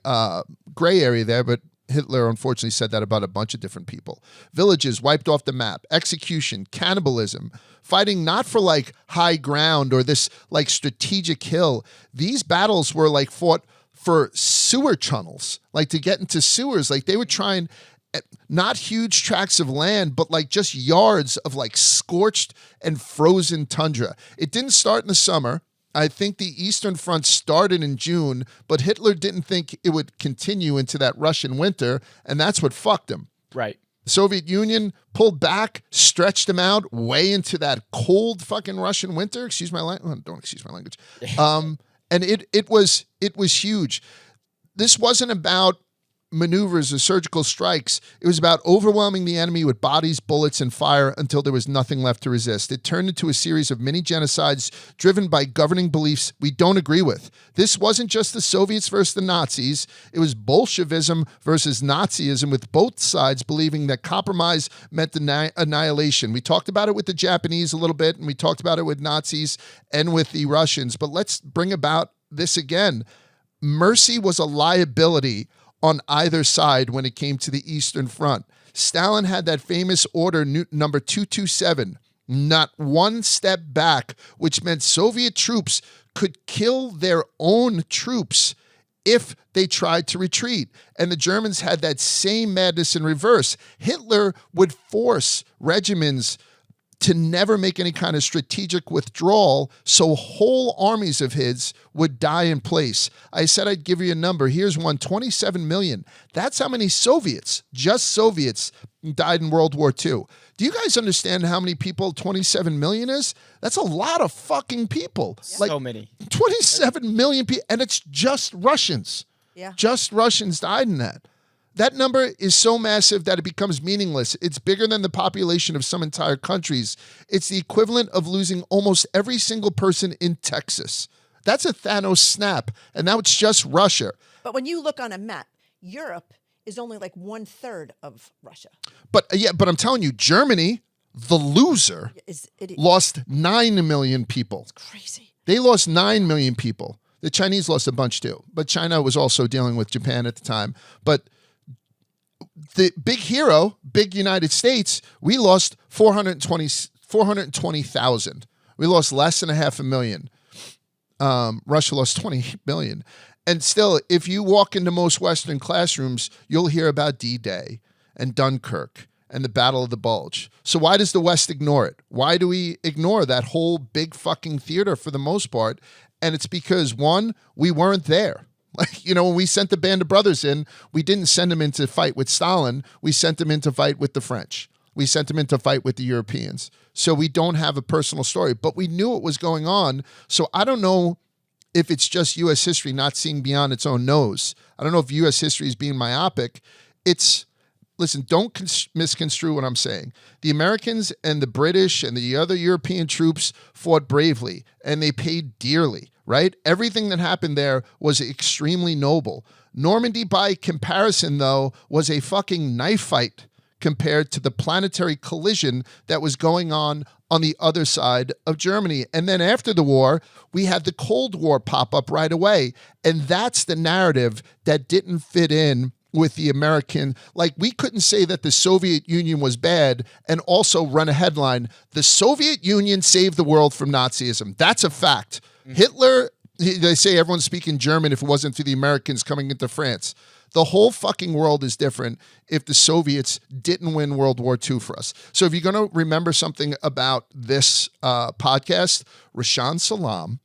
gray area there, but Hitler unfortunately said that about a bunch of different people. Villages wiped off the map, execution, cannibalism, fighting not for like high ground or this like strategic hill. These battles were like fought for sewer tunnels, like to get into sewers. Like they were trying, not huge tracts of land, but like just yards of like scorched and frozen tundra. It didn't start in the summer. I think the Eastern Front started in June, but Hitler didn't think it would continue into that Russian winter, and that's what fucked him. Right. The Soviet Union pulled back, stretched them out way into that cold fucking Russian winter. Excuse my language. Don't excuse my language. And it was huge. This wasn't about maneuvers or surgical strikes. It was about overwhelming the enemy with bodies, bullets, and fire until there was nothing left to resist. It turned into a series of mini genocides driven by governing beliefs we don't agree with. This wasn't just the Soviets versus the Nazis. It was Bolshevism versus Nazism, with both sides believing that compromise meant annihilation. We talked about it with the Japanese a little bit, and we talked about it with Nazis and with the Russians. But let's bring about this again. Mercy was a liability on either side when it came to the Eastern Front. Stalin had that famous order number 227, not one step back, which meant Soviet troops could kill their own troops if they tried to retreat. And the Germans had that same madness in reverse. Hitler would force regiments to never make any kind of strategic withdrawal, so whole armies of his would die in place. I said I'd give you a number. Here's one, 27 million. That's how many Soviets, just Soviets, died in World War II. Do you guys understand how many people 27 million is? That's a lot of fucking people. Yeah. So many. 27 million people, and it's just Russians. Yeah. Just Russians died in that. That number is so massive that it becomes meaningless. It's bigger than the population of some entire countries. It's the equivalent of losing almost every single person in Texas. That's a Thanos snap, and now it's just Russia. But when you look on a map, Europe is only like 1/3 of Russia. But but I'm telling you, Germany, the loser, lost 9 million people. It's crazy. They lost 9 million people. The Chinese lost a bunch too, but China was also dealing with Japan at the time. But the big hero, big United States, we lost 420,000. We lost less than 500,000. Russia lost 20 million. And still, if you walk into most Western classrooms, you'll hear about D-Day and Dunkirk and the Battle of the Bulge. So why does the West ignore it? Why do we ignore that whole big fucking theater for the most part? And it's because, one, we weren't there. Like, you know, when we sent the Band of Brothers in, we didn't send them in to fight with Stalin. We sent them in to fight with the French. We sent them in to fight with the Europeans. So we don't have a personal story, but we knew what was going on. So I don't know if it's just U.S. history not seeing beyond its own nose. I don't know if U.S. history is being myopic. Listen, don't misconstrue what I'm saying. The Americans and the British and the other European troops fought bravely, and they paid dearly, right? Everything that happened there was extremely noble. Normandy, by comparison, though, was a fucking knife fight compared to the planetary collision that was going on the other side of Germany. And then after the war, we had the Cold War pop up right away. And that's the narrative that didn't fit in with the American. Like, we couldn't say that the Soviet Union was bad and also run a headline, the Soviet Union saved the world from Nazism. That's a fact. Hitler, they say everyone's speaking German if it wasn't for the Americans coming into France. The whole fucking world is different if the Soviets didn't win World War II for us. So if you're going to remember something about this podcast, Rashaan Salam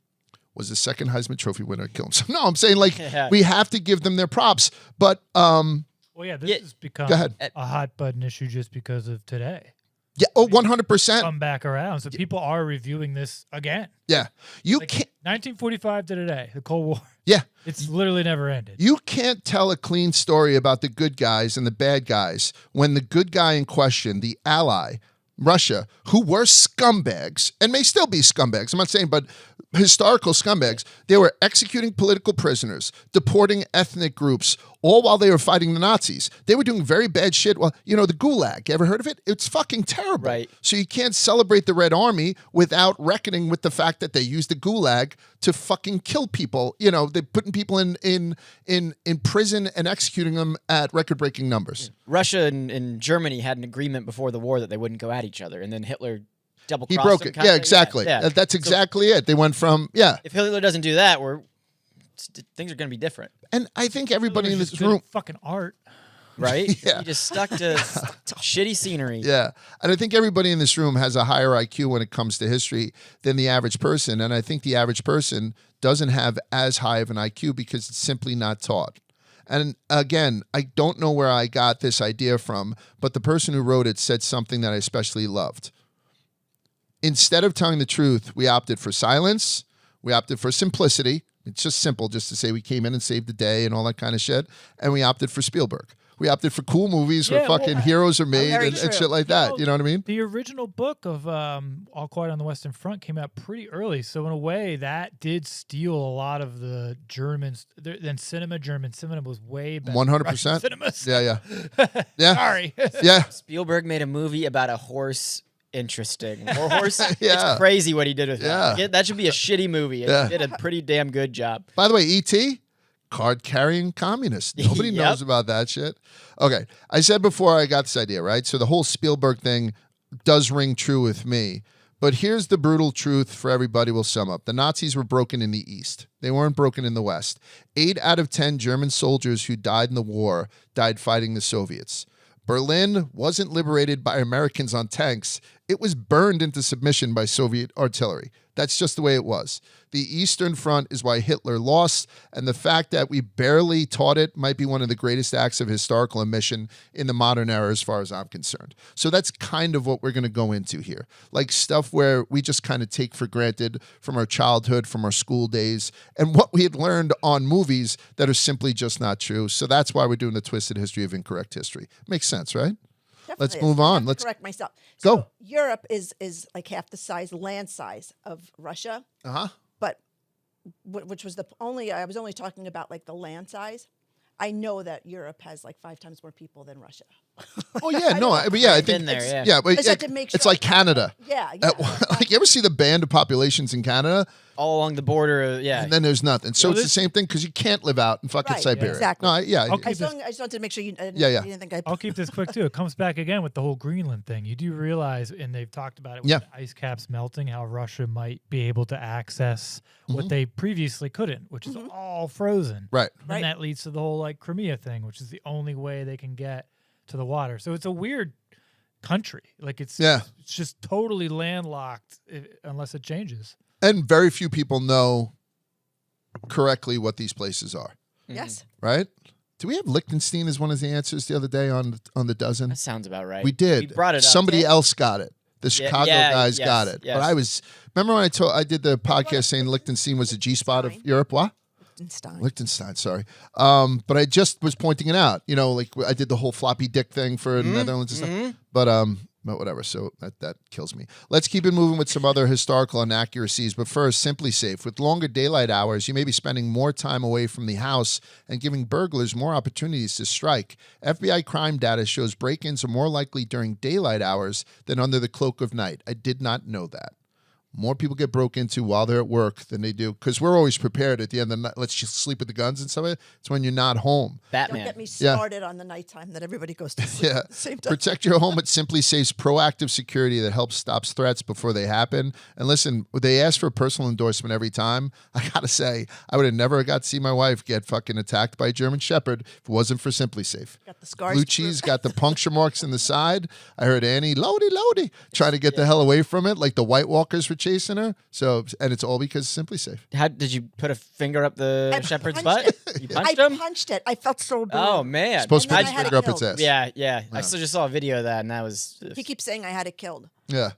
was the second Heisman Trophy winner at Kiln. So no, I'm saying, like, we have to give them their props. But well, yeah, this has become a hot button issue just because of today. Yeah, 100%. Come back around. So people are reviewing this again. Yeah. You like can't 1945 to today, the Cold War. Yeah. It's literally never ended. You can't tell a clean story about the good guys and the bad guys when the good guy in question, the ally, Russia, who were scumbags and may still be scumbags. I'm not saying, but historical scumbags. They were executing political prisoners, deporting ethnic groups, all while they were fighting the Nazis. They were doing very bad shit. Well, you know, the Gulag, you ever heard of it? It's fucking terrible. Right. So you can't celebrate the Red Army without reckoning with the fact that they used the Gulag to fucking kill people. You know, they're putting people in prison and executing them at record-breaking numbers. Russia and Germany had an agreement before the war that they wouldn't go at each other, and then Hitler he broke it. Yeah, exactly. Yeah. That's exactly it. They went from, If Hitler doesn't do that, things are going to be different. And I think everybody in this room... fucking art. Right? Yeah. You just stuck to shitty scenery. Yeah. And I think everybody in this room has a higher IQ when it comes to history than the average person. And I think the average person doesn't have as high of an IQ because it's simply not taught. And again, I don't know where I got this idea from, but the person who wrote it said something that I especially loved. Instead of telling the truth, we opted for silence. We opted for simplicity. It's just simple, just to say we came in and saved the day and all that kind of shit. And we opted for Spielberg. We opted for cool movies where fucking heroes are made and shit like that. You know what I mean? The original book of All Quiet on the Western Front came out pretty early. So in a way, that did steal a lot of the Germans. Then German cinema was way better. 100%. Cinemas. Yeah. Yeah. Sorry. Yeah. Spielberg made a movie about a horse. Interesting. Horse. It's crazy what he did with that. That should be a shitty movie. He did a pretty damn good job. By the way, E.T., card-carrying communist. Nobody knows about that shit. Okay. I said before I got this idea, right? So the whole Spielberg thing does ring true with me. But here's the brutal truth for everybody we'll sum up. The Nazis were broken in the East. They weren't broken in the West. 8 out of 10 German soldiers who died in the war died fighting the Soviets. Berlin wasn't liberated by Americans on tanks. It was burned into submission by Soviet artillery. That's just the way it was. The Eastern Front is why Hitler lost, and the fact that we barely taught it might be one of the greatest acts of historical omission in the modern era as far as I'm concerned. So that's kind of what we're going to go into here. Like stuff where we just kind of take for granted from our childhood, from our school days, and what we had learned on movies that are simply just not true. So that's why we're doing the Twisted History of Incorrect History. Makes sense, right? Definitely Let's move on. Let's correct myself. Go. So Europe is like half the land size of Russia. Uh-huh. But which was I was only talking about like the land size. I know that Europe has like 5 times more people than Russia. Oh yeah, no, I mean, yeah, I think Been there, it's- yeah. but I just have to make it's sure- like Canada. Yeah, Like you ever see the band of populations in Canada, All along the border, and then there's nothing. So it's the same thing because you can't live out in fucking Right, Siberia. exactly. No, I Okay. I just wanted to make sure you. Yeah. You didn't think I. I'll keep this quick too. It comes back again with the whole Greenland thing. You do realize, and they've talked about it with Yeah. the ice caps melting, how Russia might be able to access Mm-hmm. what they previously couldn't, which is all frozen. Right. And Right. that leads to the whole like Crimea thing, which is the only way they can get to the water. So it's a weird country. Like it's just totally landlocked unless it changes. And very few people know correctly what these places are. Yes. Right? Do we have Liechtenstein as one of the answers the other day on the dozen? that sounds about right. We did. We brought it up. Somebody else got it. The Chicago guys yes, got it. yes. But remember when I did the podcast saying Liechtenstein was a G spot of Europe? What? Liechtenstein, sorry. But I just was pointing it out. You know, like I did the whole floppy dick thing for Netherlands and stuff. But whatever. So that kills me. Let's keep it moving with some other historical inaccuracies. But first, SimpliSafe. With longer daylight hours, you may be spending more time away from the house and giving burglars more opportunities to strike. FBI crime data shows break-ins are more likely during daylight hours than under the cloak of night. I did not know that. More people get broke into while they're at work than they do because we're always prepared at the end of the night. Let's just sleep with the guns and stuff. It's when you're not home. Batman. Don't get me started on the nighttime that everybody goes to sleep Yeah. at the same time. Protect your home with SimpliSafe's proactive security that helps stops threats before they happen. And listen, they ask for a personal endorsement every time. I gotta say, I would have never got to see my wife get fucking attacked by a German Shepherd if it wasn't for SimpliSafe. Got the scars. Blue to cheese prove. got the puncture marks in the side. I heard Annie, Lodi, trying to get the hell away from it, like the White Walkers were chasing her. So, and it's all because of SimpliSafe. How did you put a finger up the I shepherd's punched butt? it. You I punched him? punched it. I felt so bad. Oh man! Supposed to And put then his I had finger it up its killed. ass. Yeah. I still just saw a video of that, and that was. He keeps saying I had it killed. Yeah.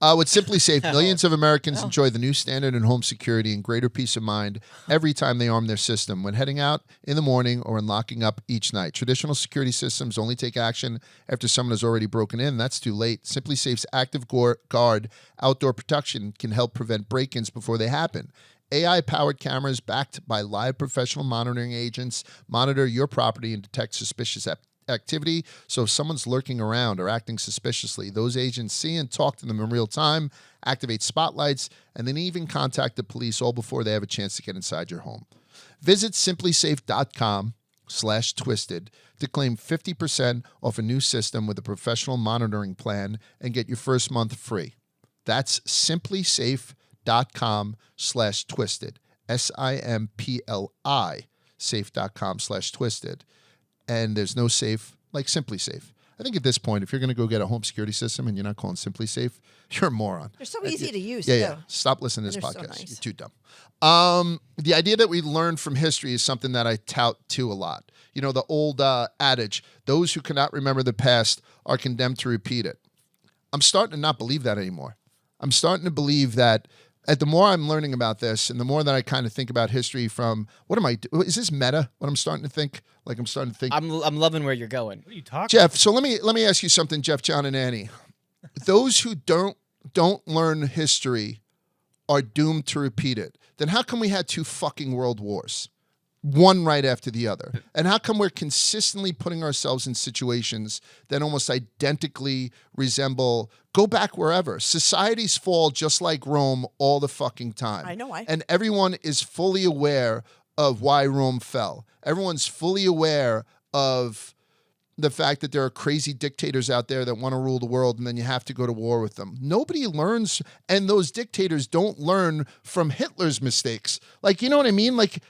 With SimpliSafe, millions of Americans enjoy the new standard in home security and greater peace of mind every time they arm their system when heading out in the morning or when locking up each night. Traditional security systems only take action after someone has already broken in. That's too late. SimpliSafe's Active Guard outdoor protection can help prevent break-ins before they happen. AI-powered cameras backed by live professional monitoring agents monitor your property and detect suspicious activity. So if someone's lurking around or acting suspiciously, those agents see and talk to them in real time, activate spotlights, and then even contact the police all before they have a chance to get inside your home. Visit SimpliSafe.com/twisted to claim 50% off a new system with a professional monitoring plan and get your first month free. That's SimpliSafe.com/twisted. SIMPLI safe.com/twisted. And there's no safe like SimpliSafe. I think at this point, if you're going to go get a home security system and you're not calling SimpliSafe, you're a moron. They're so easy to use, Yeah. too. Stop listening to this They're so podcast. nice. You're too dumb. The idea that we learn from history is something that I tout to a lot. You know, the old adage, those who cannot remember the past are condemned to repeat it. I'm starting to not believe that anymore. I'm starting to believe that the more I'm learning about this and the more that I kind of think about history from, is this meta? What I'm starting to think? Like I'm starting to think. I'm loving where you're going. What are you talking Jeff, so let me ask you something, Jeff, John, and Annie. Those who don't learn history are doomed to repeat it. Then how come we had 2 fucking world wars? One right after the other. And how come we're consistently putting ourselves in situations that almost identically resemble, go back wherever. Societies fall just like Rome all the fucking time. I know why. And everyone is fully aware of why Rome fell. Everyone's fully aware of the fact that there are crazy dictators out there that want to rule the world and then you have to go to war with them. Nobody learns, and those dictators don't learn from Hitler's mistakes. Like, you know what I mean? Like,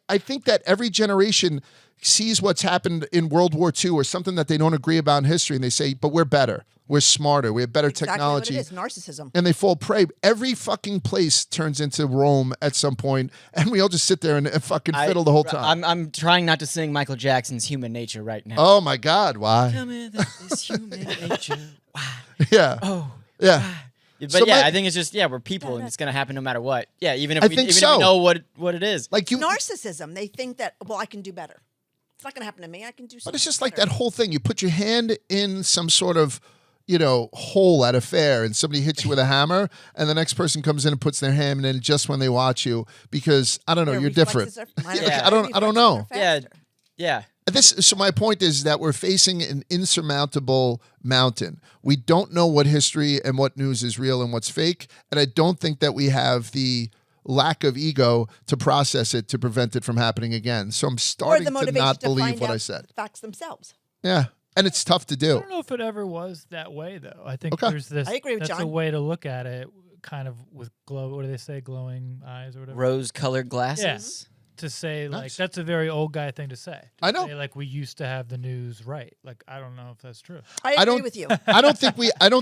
I think that every generation sees what's happened in World War II or something that they don't agree about in history, and they say, but we're better. We're smarter. We have better technology. Exactly what it is, narcissism. And they fall prey. Every fucking place turns into Rome at some point, and we all just sit there and fucking fiddle the whole time. I'm trying not to sing Michael Jackson's Human Nature right now. Oh, my God. Why? Tell me that this human nature. Why? Yeah. Oh. Yeah. But So yeah, my- I think it's just, we're people, and it's going to happen no matter what. Yeah, even if I we think even so. if we know what it is. Like you, Narcissism. They think that, well, I can do better. It's not going to happen to me. I can do something but it's just like better. that whole thing. You put your hand in some sort of, hole at a fair, and somebody hits you with a hammer, and the next person comes in and puts their hand in just when they watch you because I don't know, Their you're different. reflexes are- mine Yeah. are- I don't know. reflexes are Yeah. faster. Yeah. So my point is that we're facing an insurmountable mountain. We don't know what history and what news is real and what's fake, and I don't think that we have the lack of ego to process it to prevent it from happening again. So I'm starting to not believe what I said. Facts themselves. Yeah, and it's tough to do. I don't know if it ever was that way, though. I think Okay. there's this. I agree with that's John. a way to look at it, kind of with what do they say, glowing eyes or whatever. Rose-colored glasses. To say like Nice. that's a very old guy thing to say. I know. Say, like we used to have the news right. Like I don't know if that's true. I agree with you. I don't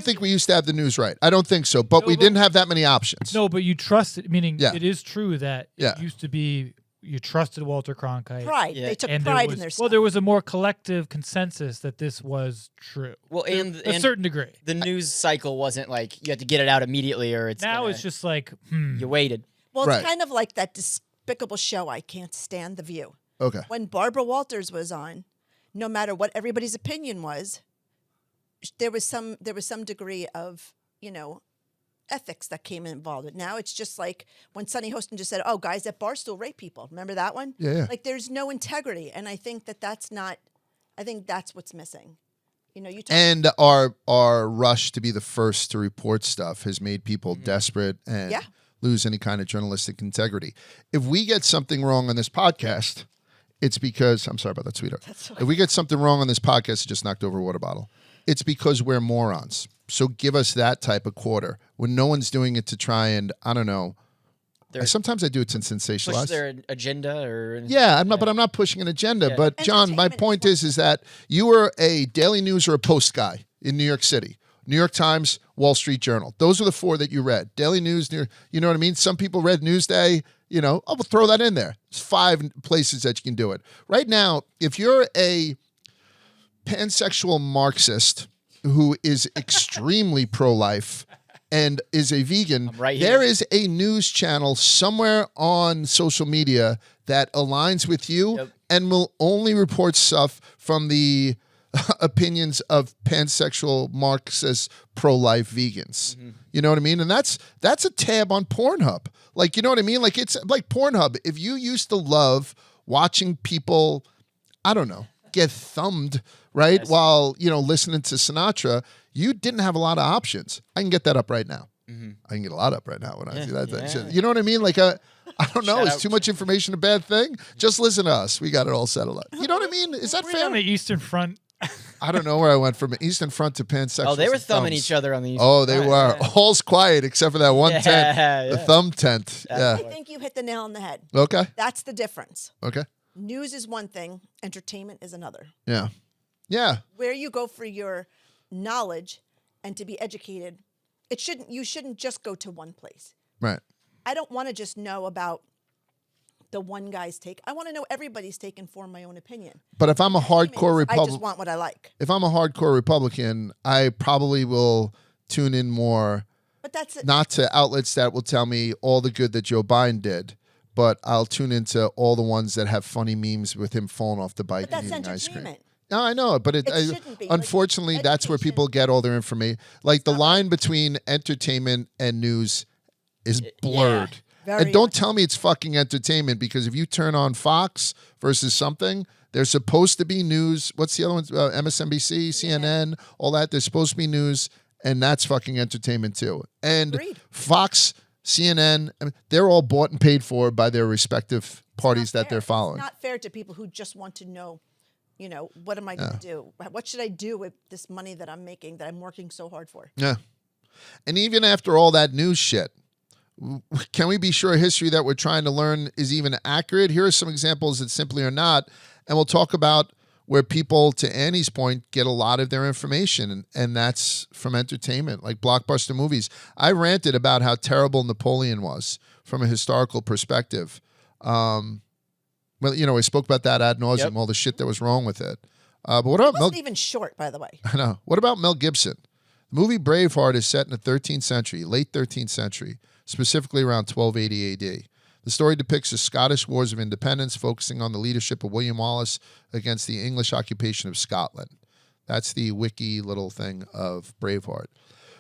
think we used to have the news right. I don't think so. But we didn't have that many options. No, but you trusted. Meaning, Yeah. it is true that Yeah. it used to be you trusted Walter Cronkite. Pride. Yeah. They took And pride there in their was, stuff. well, there was a more collective consensus that this was true. Well, and a certain degree. the news cycle wasn't like you had to get it out immediately or it's Now gonna- it's just like, you waited. Well, it's Right. kind of like that despicable show, I Can't Stand the View. Okay. When Barbara Walters was on, no matter what everybody's opinion was, there was some degree of, ethics that came involved. Now it's just like when Sonny Hostin just said, "Oh, guys at Barstool rape people." Remember that one? Yeah. Like there's no integrity, and I think that's not. I think that's what's missing. You talk And our rush to be the first to report stuff has made people desperate and Yeah. lose any kind of journalistic integrity. If we get something wrong on this podcast, it's because I'm sorry about that, sweetheart. If we get something wrong on this podcast, it just knocked over a water bottle. It's because we're morons. So give us that type of quarter when no one's doing it to try and I don't know. Sometimes I do it to sensationalize. Push their agenda or Yeah, but I'm not pushing an agenda. Yeah. But John, my Entertainment point is is that you were a Daily News or a Post guy in New York City. New York Times, Wall Street Journal. Those are the four that you read. Daily News, you know what I mean? Some people read Newsday. We'll throw that in there. It's 5 places that you can do it. Right now, if you're a pansexual Marxist who is extremely pro-life and is a vegan, right here. there is a news channel somewhere on social media that aligns with you and will only report stuff from the opinions of pansexual Marxist pro-life vegans. You know what I mean? And that's a tab on Pornhub. Like, you know what I mean? Like, it's like Pornhub. If you used to love watching people, I don't know, get thumbed, right? Yes. While, listening to Sinatra, you didn't have a lot of options. I can get that up right now. I can get a lot up right now when I see that shit. You know what I mean? Like, I don't know. Shout Is out too much information a bad thing? Just listen to us. We got it all settled up. You know what I mean? Is that we're fair? on the Eastern Front. I don't know where I went from Eastern Front to pansexual. Oh, they were thumbing each other on the Oh, they were. All's quiet except for that one tent. Yeah, The yeah. thumb tent. Yeah. I think you hit the nail on the head. Okay. That's the difference. Okay. News is one thing, entertainment is another. Yeah. Yeah. Where you go for your knowledge and to be educated, you shouldn't just go to one place. Right. I don't want to just know about the one guy's take. I want to know everybody's take and form my own opinion. But if I'm a hardcore I Republican, just want what I like. if I'm a hardcore Republican, I probably will tune in more, But that's it. not to outlets that will tell me all the good that Joe Biden did, but I'll tune into all the ones that have funny memes with him falling off the bike But and that's eating ice cream. entertainment. No, I know, but It shouldn't be. Like, unfortunately, that's where education- people get all their information. Like the line between entertainment and news is blurred. Very And don't much. tell me it's fucking entertainment, because if you turn on Fox versus something, there's supposed to be news. What's the other one? MSNBC, CNN, all that. There's supposed to be news, and that's fucking entertainment too. And Agreed. Fox, CNN, they're all bought and paid for by their respective parties that Fair. they're following. It's not fair to people who just want to know, what am I going to do? What should I do with this money that I'm making, that I'm working so hard for? Yeah. And even after all that news shit, can we be sure history that we're trying to learn is even accurate? Here are some examples that simply are not. And we'll talk about where people, to Annie's point, get a lot of their information. And that's from entertainment, like blockbuster movies. I ranted about how terrible Napoleon was from a historical perspective. Well, I spoke about that ad nauseum, all the shit that was wrong with it. But what about It wasn't even short, by the way. I know. What about Mel Gibson? The movie Braveheart is set in the 13th century, late 13th century, specifically around 1280 AD. The story depicts the Scottish Wars of Independence, focusing on the leadership of William Wallace against the English occupation of Scotland. That's the wiki little thing of Braveheart.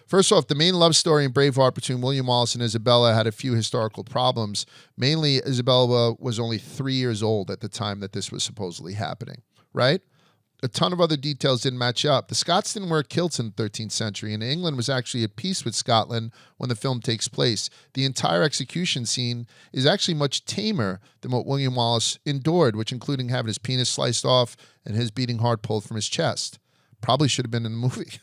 First off, the main love story in Braveheart between William Wallace and Isabella had a few historical problems. Mainly, Isabella was only 3 years old at the time that this was supposedly happening. right? A ton of other details didn't match up. The Scots didn't wear kilts in the 13th century, and England was actually at peace with Scotland when the film takes place. The entire execution scene is actually much tamer than what William Wallace endured, which including having his penis sliced off and his beating heart pulled from his chest. Probably should have been in the movie,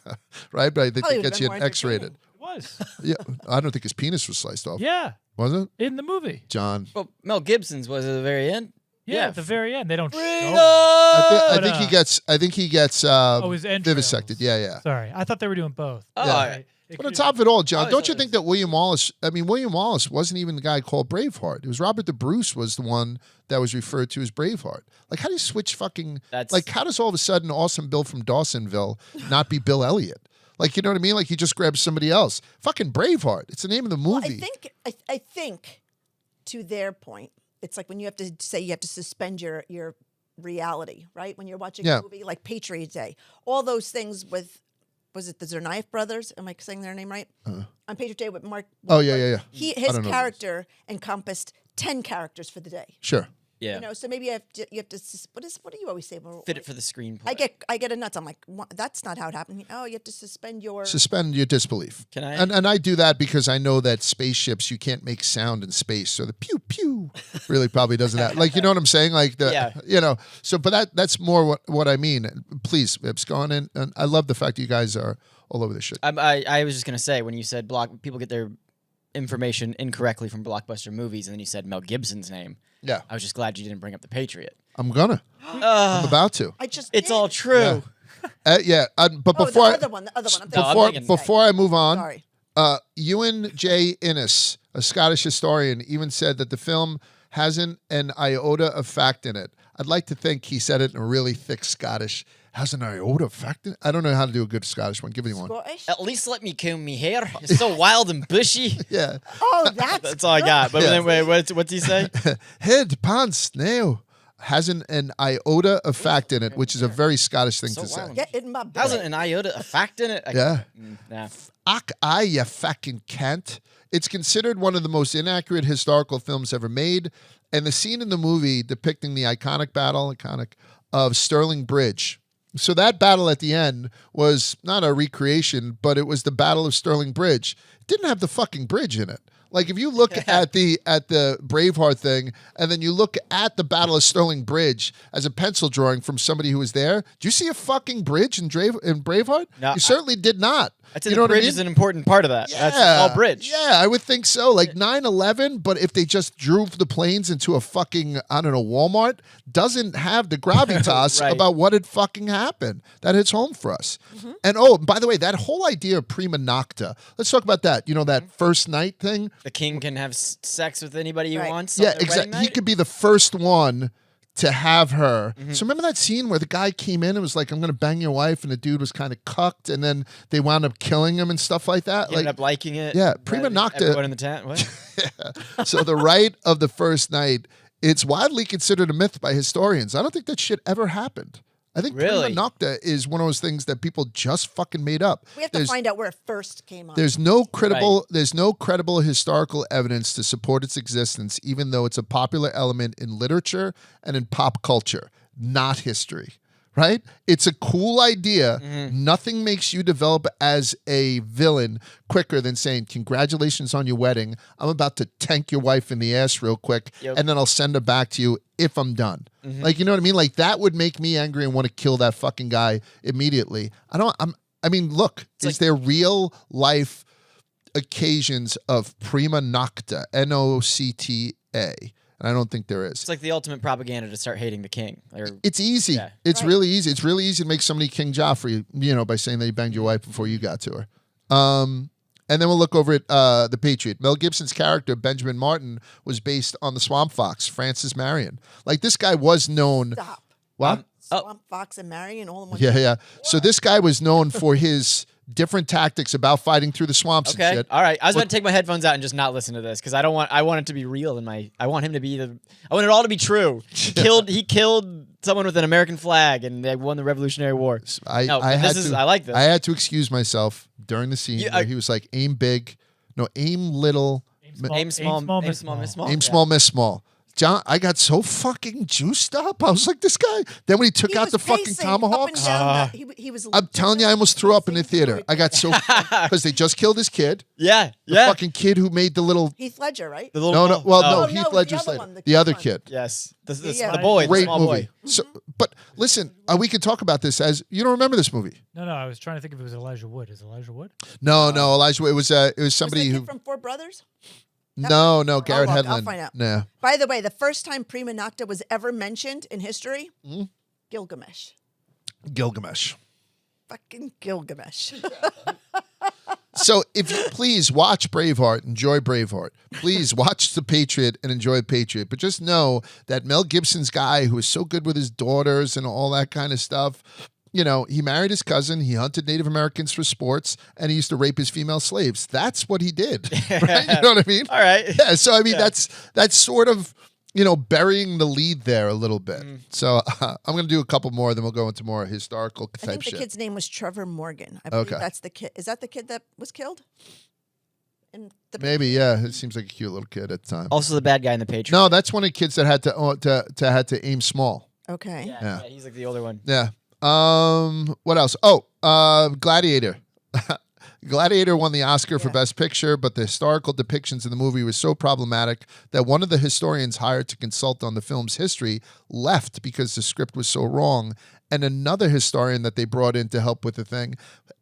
right? But I think Probably it would've gets been you more an X-rated. It was. Yeah, I don't think his penis was sliced off. Yeah, Was it? in the movie. John. Well, Mel Gibson's was at the very end. Yeah, at the very end, they don't show. I But, think he gets. I think he gets his entrails. vivisected. Yeah. Sorry, I thought they were doing both. Oh, Yeah. It But on could- top of it all, John, I don't you always think that William Wallace? I mean, William Wallace wasn't even the guy called Braveheart. It was Robert the Bruce was the one that was referred to as Braveheart. Like, how do you switch fucking? Like, how does all of a sudden Awesome Bill from Dawsonville not be Bill Elliott? Like, you know what I mean? Like, he just grabs somebody else. Fucking Braveheart. It's the name of the Well, movie. I think, to their point, it's like when you have to say you have to suspend your reality, right? When you're watching Yeah. a movie like Patriot Day, all those things with, was it the Zernaeff brothers? Am I saying their name right? On Patriot Day with Mark. Oh, yeah. His don't know character encompassed 10 characters for the day. Sure. Yeah. You know, so maybe you have to what do you always say? Fit it for the screenplay. I get a nuts. I'm like, what? That's not how it happened. Oh, you have to suspend your. Suspend your disbelief. Can I- And I do that because I know that spaceships, you can't make sound in space. So the pew pew really probably doesn't have, like, you know what I'm saying? Like Yeah. you know, so, but that's more what I mean. Please, Vips, go on in. And I love the fact that you guys are all over this shit. I was just gonna say when you said people get their information incorrectly from blockbuster movies, and then you said Mel Gibson's name. Yeah. I was just glad you didn't bring up the Patriot. I'm gonna. I'm about to. I just. It's did. all true. Yeah. But Oh, before the other one. The other one. I'm No, I'm thinking- thinking- before I move on, Sorry. Ewan J. Innes, a Scottish historian, even said that the film hasn't an iota of fact in it. I'd like to think he said it in a really thick Scottish. Has an iota of fact in it? I don't know how to do a good Scottish one. Give me one. Scottish? At least let me comb me hair. It's so wild and bushy. Yeah. Oh, that's. That's all I got. But Yeah. anyway, what's he say? Head, pants, now. Hasn't an iota of fact in it, which is a very Scottish thing So to say. wild. Get in my bed. Hasn't an iota a fact in it? Yeah. Nah. I, you fucking can't. It's considered one of the most inaccurate historical films ever made. And the scene in the movie depicting the iconic battle of Stirling Bridge. So that battle at the end was not a recreation, but it was the Battle of Stirling Bridge. It didn't have the fucking bridge in it. Like, if you look at the Braveheart thing, and then you look at the Battle of Stirling Bridge as a pencil drawing from somebody who was there, do you see a fucking bridge in Braveheart? No, You certainly did not. I'd say You the know what I bridge mean? is an important part of that. That's all bridge. Yeah, I would think so. Like 9/11, but if they just drove the planes into a fucking, I don't know, Walmart, doesn't have the gravitas Right. about what had fucking happened. That hits home for us. And oh, by the way, that whole idea of prima nocta, let's talk about that. You know, that first night thing? The king can have sex with anybody he Right. wants. Yeah, on their wedding exactly. He night? could be the first one to have her. So remember that scene where the guy came in and was like, I'm going to bang your wife, and the dude was kind of cucked, and then they wound up killing him and stuff like that? He ended up liking it. Yeah, prima nocta. Everyone in the tent. What? So the rite of the first night, it's widely considered a myth by historians. I don't think that shit ever happened. I think Really? prima nocta is one of those things that people just fucking made up. We have to find out where it first came on. There's no credible historical evidence to support its existence, even though it's a popular element in literature and in pop culture, not history. Right? It's a cool idea. Nothing makes you develop as a villain quicker than saying, congratulations on your wedding. I'm about to tank your wife in the ass real quick, Yep. and then I'll send her back to you if I'm done. Like, you know what I mean? Like, that would make me angry and want to kill that fucking guy immediately. I mean, look, is there real life occasions of prima nocta, Nocta? And I don't think there is. It's like the ultimate propaganda to start hating the king. Or It's easy. Yeah. It's Right. really easy. It's really easy to make somebody King Joffrey, you know, by saying that he banged your wife before you got to her. And then we'll look over at The Patriot. Mel Gibson's character, Benjamin Martin, was based on the Swamp Fox, Francis Marion. Like, this guy was known... Stop. What? Swamp Fox and Marion all in one. Yeah. So this guy was known for his different tactics about fighting through the swamps and okay, shit. all right. I was about to take my headphones out and just not listen to this because I want it to be real in my. I want him to be I want it all to be true. He killed someone with an American flag and they won the Revolutionary War. I like this. I had to excuse myself during the scene You- where he was like, aim big. No, aim little. Aim small, Aim small, aim miss small, miss small. small. Aim small, miss small. John, I got so fucking juiced up. I was like, this guy. Then when he took out the fucking tomahawks, he was. I'm telling you, I almost threw up in the theater. I got so because they just killed his kid. Yeah, The fucking kid who made the little. Heath Ledger, right? The little, no, Heath Ledger's later. The other kid. Yes, the Yeah. boy, the Great small movie. boy. So, but listen, we could talk about this as you don't remember this movie. No, I was trying to think if it was Elijah Wood. Is Elijah Wood? No, Elijah. It was somebody was that who. kid from Four Brothers? No, Garrett I'll Hedlund. find out. Nah. By the way, the first time Prima Nocta was ever mentioned in history, Gilgamesh. Gilgamesh. Fucking Gilgamesh. So if you please watch Braveheart, enjoy Braveheart. Please watch The Patriot and enjoy Patriot. But just know that Mel Gibson's guy who is so good with his daughters and all that kind of stuff, you know, he married his cousin, he hunted Native Americans for sports, and he used to rape his female slaves. That's what he did. Right? You know what I mean? All right. Yeah, so I mean that's sort of, you know, burying the lead there a little bit. So I'm going to do a couple more, then we'll go into more historical I type think the shit. kid's name was Trevor Morgan. I believe Okay. that's the kid. Is that the kid that was killed? In the Maybe, yeah. It seems like a cute little kid at the time. Also, the bad guy in the Patriot. No, that's one of the kids that had to aim small. Okay. Yeah, he's like the older one. Yeah. What else? Gladiator. Gladiator won the Oscar for Best Picture, but the historical depictions in the movie were so problematic that one of the historians hired to consult on the film's history left because the script was so wrong. And another historian that they brought in to help with the thing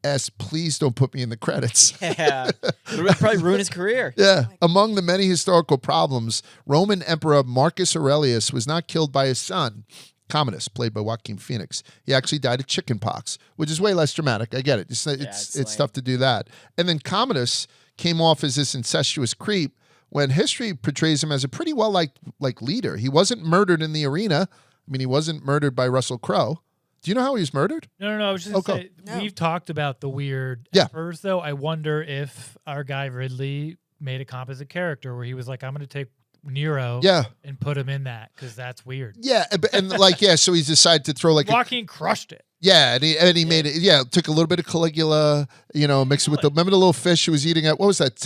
asked, please don't put me in the credits. Yeah, it would probably ruin his career. Yeah. Among the many historical problems, Roman Emperor Marcus Aurelius was not killed by his son, Commodus, played by Joaquin Phoenix. He actually died of chickenpox, which is way less dramatic. I get it. It's tough to do that. And then Commodus came off as this incestuous creep when history portrays him as a pretty well like leader. He wasn't murdered in the arena. I mean, he wasn't murdered by Russell Crowe. Do you know how he was murdered? No. I was just going to say, we've talked about the weird emperors, though. I wonder if our guy Ridley made a composite character where he was like, I'm going to take Nero and put him in that because that's weird. Yeah, so he decided to throw Joaquin crushed it. Yeah, and he made it. Took a little bit of Caligula, mixed it with remember the little fish he was eating at, what was that,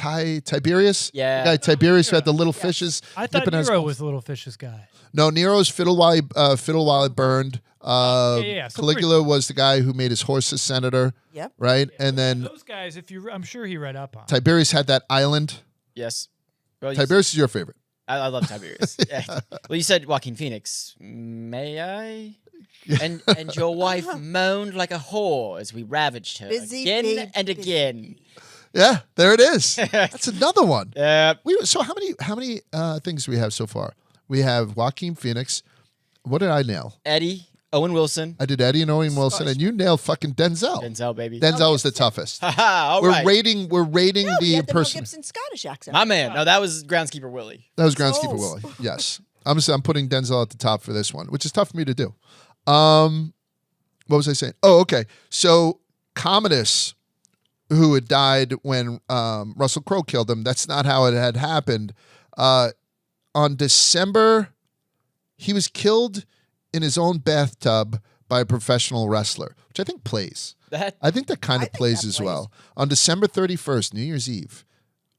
Tiberius? Yeah. The guy Tiberius who had the little fishes. I thought Nero was the little fishes guy. No, Nero's fiddle while it burned. Caligula was the guy who made his horse a senator. Yep. Right? Yeah, and then those guys, I'm sure he read up on. Tiberius had that island. Yes. Well, Tiberius is your favorite. I love Tiberius. Yeah. Well, you said Joaquin Phoenix. May I? And your wife moaned like a whore as we ravaged her again and again. Yeah, there it is. That's another one. Yeah. So how many things do we have so far? We have Joaquin Phoenix. What did I nail? Eddie, Owen Wilson. I did Eddie and Owen Wilson, and you nailed fucking Denzel. Denzel, baby. Denzel was the toughest. All we're right. rating the Mel person. Gibson Scottish accent. My man. No, that was Groundskeeper Willie. That was Groundskeeper Willie. Yes. I'm putting Denzel at the top for this one, which is tough for me to do. What was I saying? Oh, okay. So Commodus, who had died when Russell Crowe killed him, that's not how it had happened. On December, he was killed in his own bathtub by a professional wrestler, which I think plays. I think that kind of plays as well. On December 31st, New Year's Eve,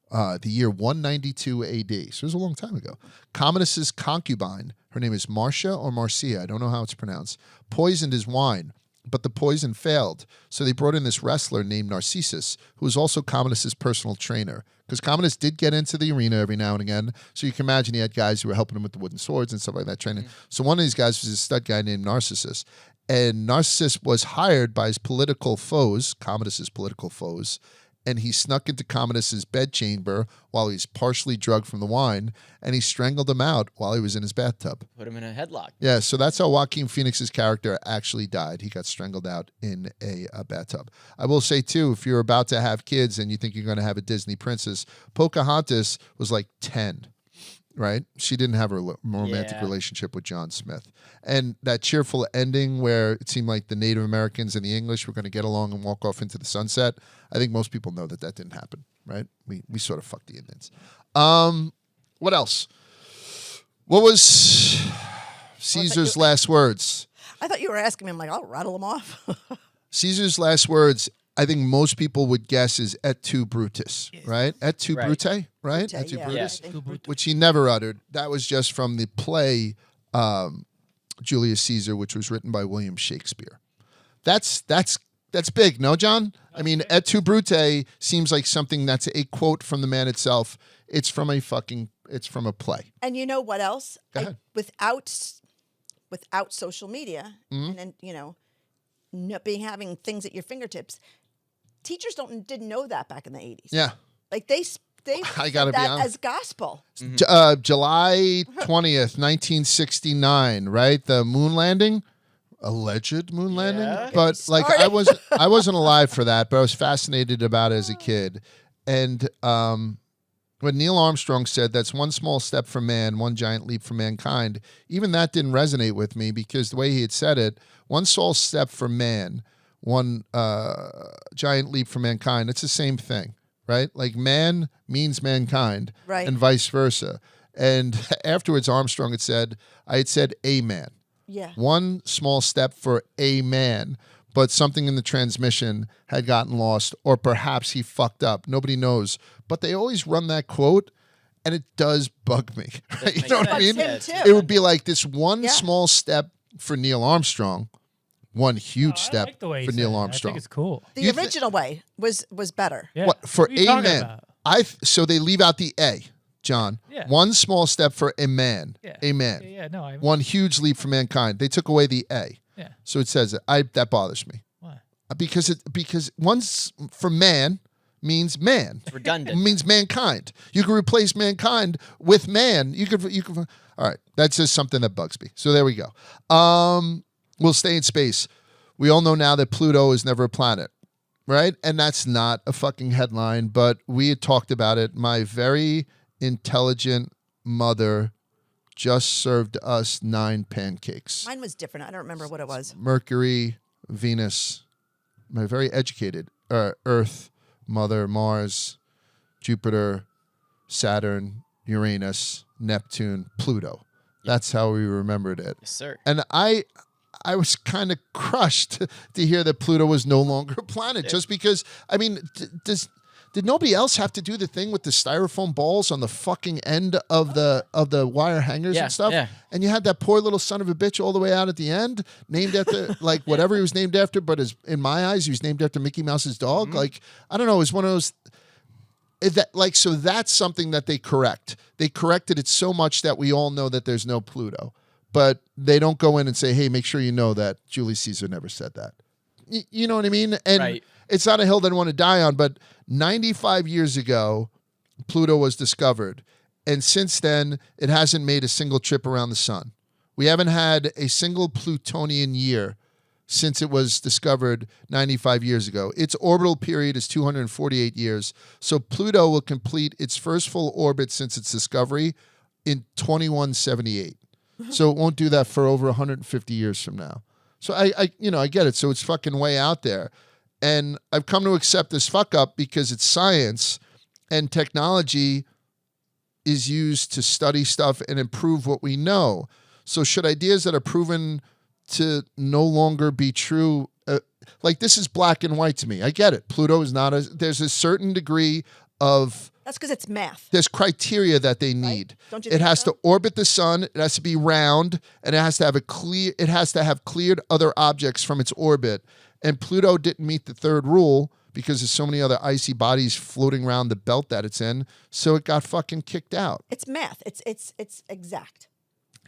the year 192 AD, so it was a long time ago, Commodus's concubine, her name is Marcia or Marcia, I don't know how it's pronounced, poisoned his wine, but the poison failed. So they brought in this wrestler named Narcissus, who was also Commodus's personal trainer. Because Commodus did get into the arena every now and again. So you can imagine he had guys who were helping him with the wooden swords and stuff like that training. So one of these guys was a stud guy named Narcissus. And Narcissus was hired by his political foes, Commodus's political foes, and he snuck into Commodus's bedchamber while he's partially drugged from the wine, and he strangled him out while he was in his bathtub. Put him in a headlock. Yeah, so that's how Joaquin Phoenix's character actually died. He got strangled out in a bathtub. I will say, too, if you're about to have kids and you think you're going to have a Disney princess, Pocahontas was like 10, right? She didn't have a romantic relationship with John Smith. And that cheerful ending where it seemed like the Native Americans and the English were going to get along and walk off into the sunset, I think most people know that didn't happen, right? We sort of fucked the Indians. What else? What was Caesar's last words? I thought you were asking me. I'm like, I'll rattle them off. Caesar's last words, I think most people would guess, is et tu Brutus, right? Et tu Brute, right? Brute, Et tu, yeah, Brutus, I think which he never uttered. That was just from the play Julius Caesar, which was written by William Shakespeare. That's big, no, John? I mean, et tu, Brute seems like something that's a quote from the man itself. It's from a play. And you know what else? Go ahead. Without social media, and then having things at your fingertips, teachers didn't know that back in the 80s. Yeah. Like they I gotta said be that honest. as gospel. July 20th, 1969, right? The moon landing, alleged moon landing. But like I wasn't alive for that, but I was fascinated about it as a kid. And when Neil Armstrong said that's one small step for man, one giant leap for mankind, even that didn't resonate with me because the way he had said it, one small step for man, one giant leap for mankind, it's the same thing. Right? Like man means mankind, right, and vice versa. And afterwards, Armstrong had said, I had said a man. Yeah. One small step for a man, but something in the transmission had gotten lost, or perhaps he fucked up. Nobody knows. But they always run that quote, and it does bug me. Right? You know what I mean? It would be like this one small step for Neil Armstrong, one huge step like the way for Neil Armstrong. I think it's cool. The original way was better. Yeah. What for What are you talking man? about? So they leave out the A, John. Yeah. One small step for a man. Yeah. A man. Yeah, no, One huge leap for mankind. They took away the A. Yeah. So it says that bothers me. Why? Because once for man means man. It's redundant. It means mankind. You can replace mankind with man. You could. All right. That's just something that bugs me. So there we go. We'll stay in space. We all know now that Pluto is never a planet, right? And that's not a fucking headline, but we had talked about it. My very intelligent mother just served us 9 pancakes. Mine was different. I don't remember what it was. Mercury, Venus, my very educated Earth, Mother, Mars, Jupiter, Saturn, Uranus, Neptune, Pluto. That's how we remembered it. Yes, sir. And I was kind of crushed to hear that Pluto was no longer a planet, just because, I mean, did nobody else have to do the thing with the styrofoam balls on the fucking end of the wire hangers and stuff? Yeah. And you had that poor little son of a bitch all the way out at the end, named after, like, whatever he was named after, but in my eyes, he was named after Mickey Mouse's dog. Like, I don't know, it was one of those... So that's something that they correct. They corrected it so much that we all know that there's no Pluto. But they don't go in and say, hey, make sure you know that Julius Caesar never said that. You know what I mean? And It's not a hill that I want to die on, but 95 years ago, Pluto was discovered. And since then, it hasn't made a single trip around the sun. We haven't had a single Plutonian year since it was discovered 95 years ago. Its orbital period is 248 years. So Pluto will complete its first full orbit since its discovery in 2178. So it won't do that for over 150 years from now. So I get it. So it's fucking way out there. And I've come to accept this fuck up because it's science and technology is used to study stuff and improve what we know. So should ideas that are proven to no longer be true, like this is black and white to me. I get it. Pluto is not there's a certain degree of... That's because it's math. There's criteria that they need. Right? Don't you it think has so? to orbit the sun. It has to be round, and it has to have cleared other objects from its orbit. And Pluto didn't meet the third rule because there's so many other icy bodies floating around the belt that it's in. So it got fucking kicked out. It's math. It's exact.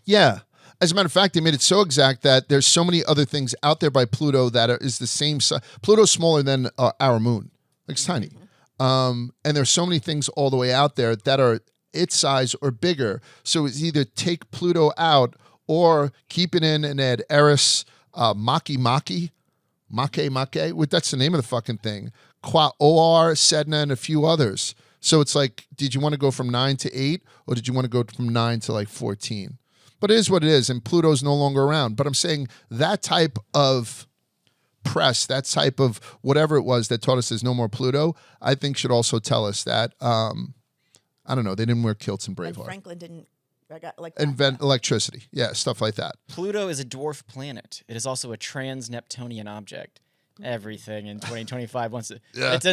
Yeah. As a matter of fact, they made it so exact that there's so many other things out there by Pluto that is the same size. Pluto's smaller than our moon. It's tiny. And there's so many things all the way out there that are its size or bigger. So it's either take Pluto out or keep it in and add Eris, Maki, that's the name of the fucking thing. OR, Sedna, and a few others. So it's like, did you want to go from 9 to 8 or did you want to go from 9 to like 14? But it is what it is, and Pluto's no longer around. But I'm saying that type of press, that type of whatever it was that taught us there's no more Pluto, I think should also tell us that, I don't know, they didn't wear kilts in Braveheart. Like Franklin didn't invent electricity. Yeah, stuff like that. Pluto is a dwarf planet. It is also a trans-Neptunian object. Everything in 2025 wants to... Yeah. It's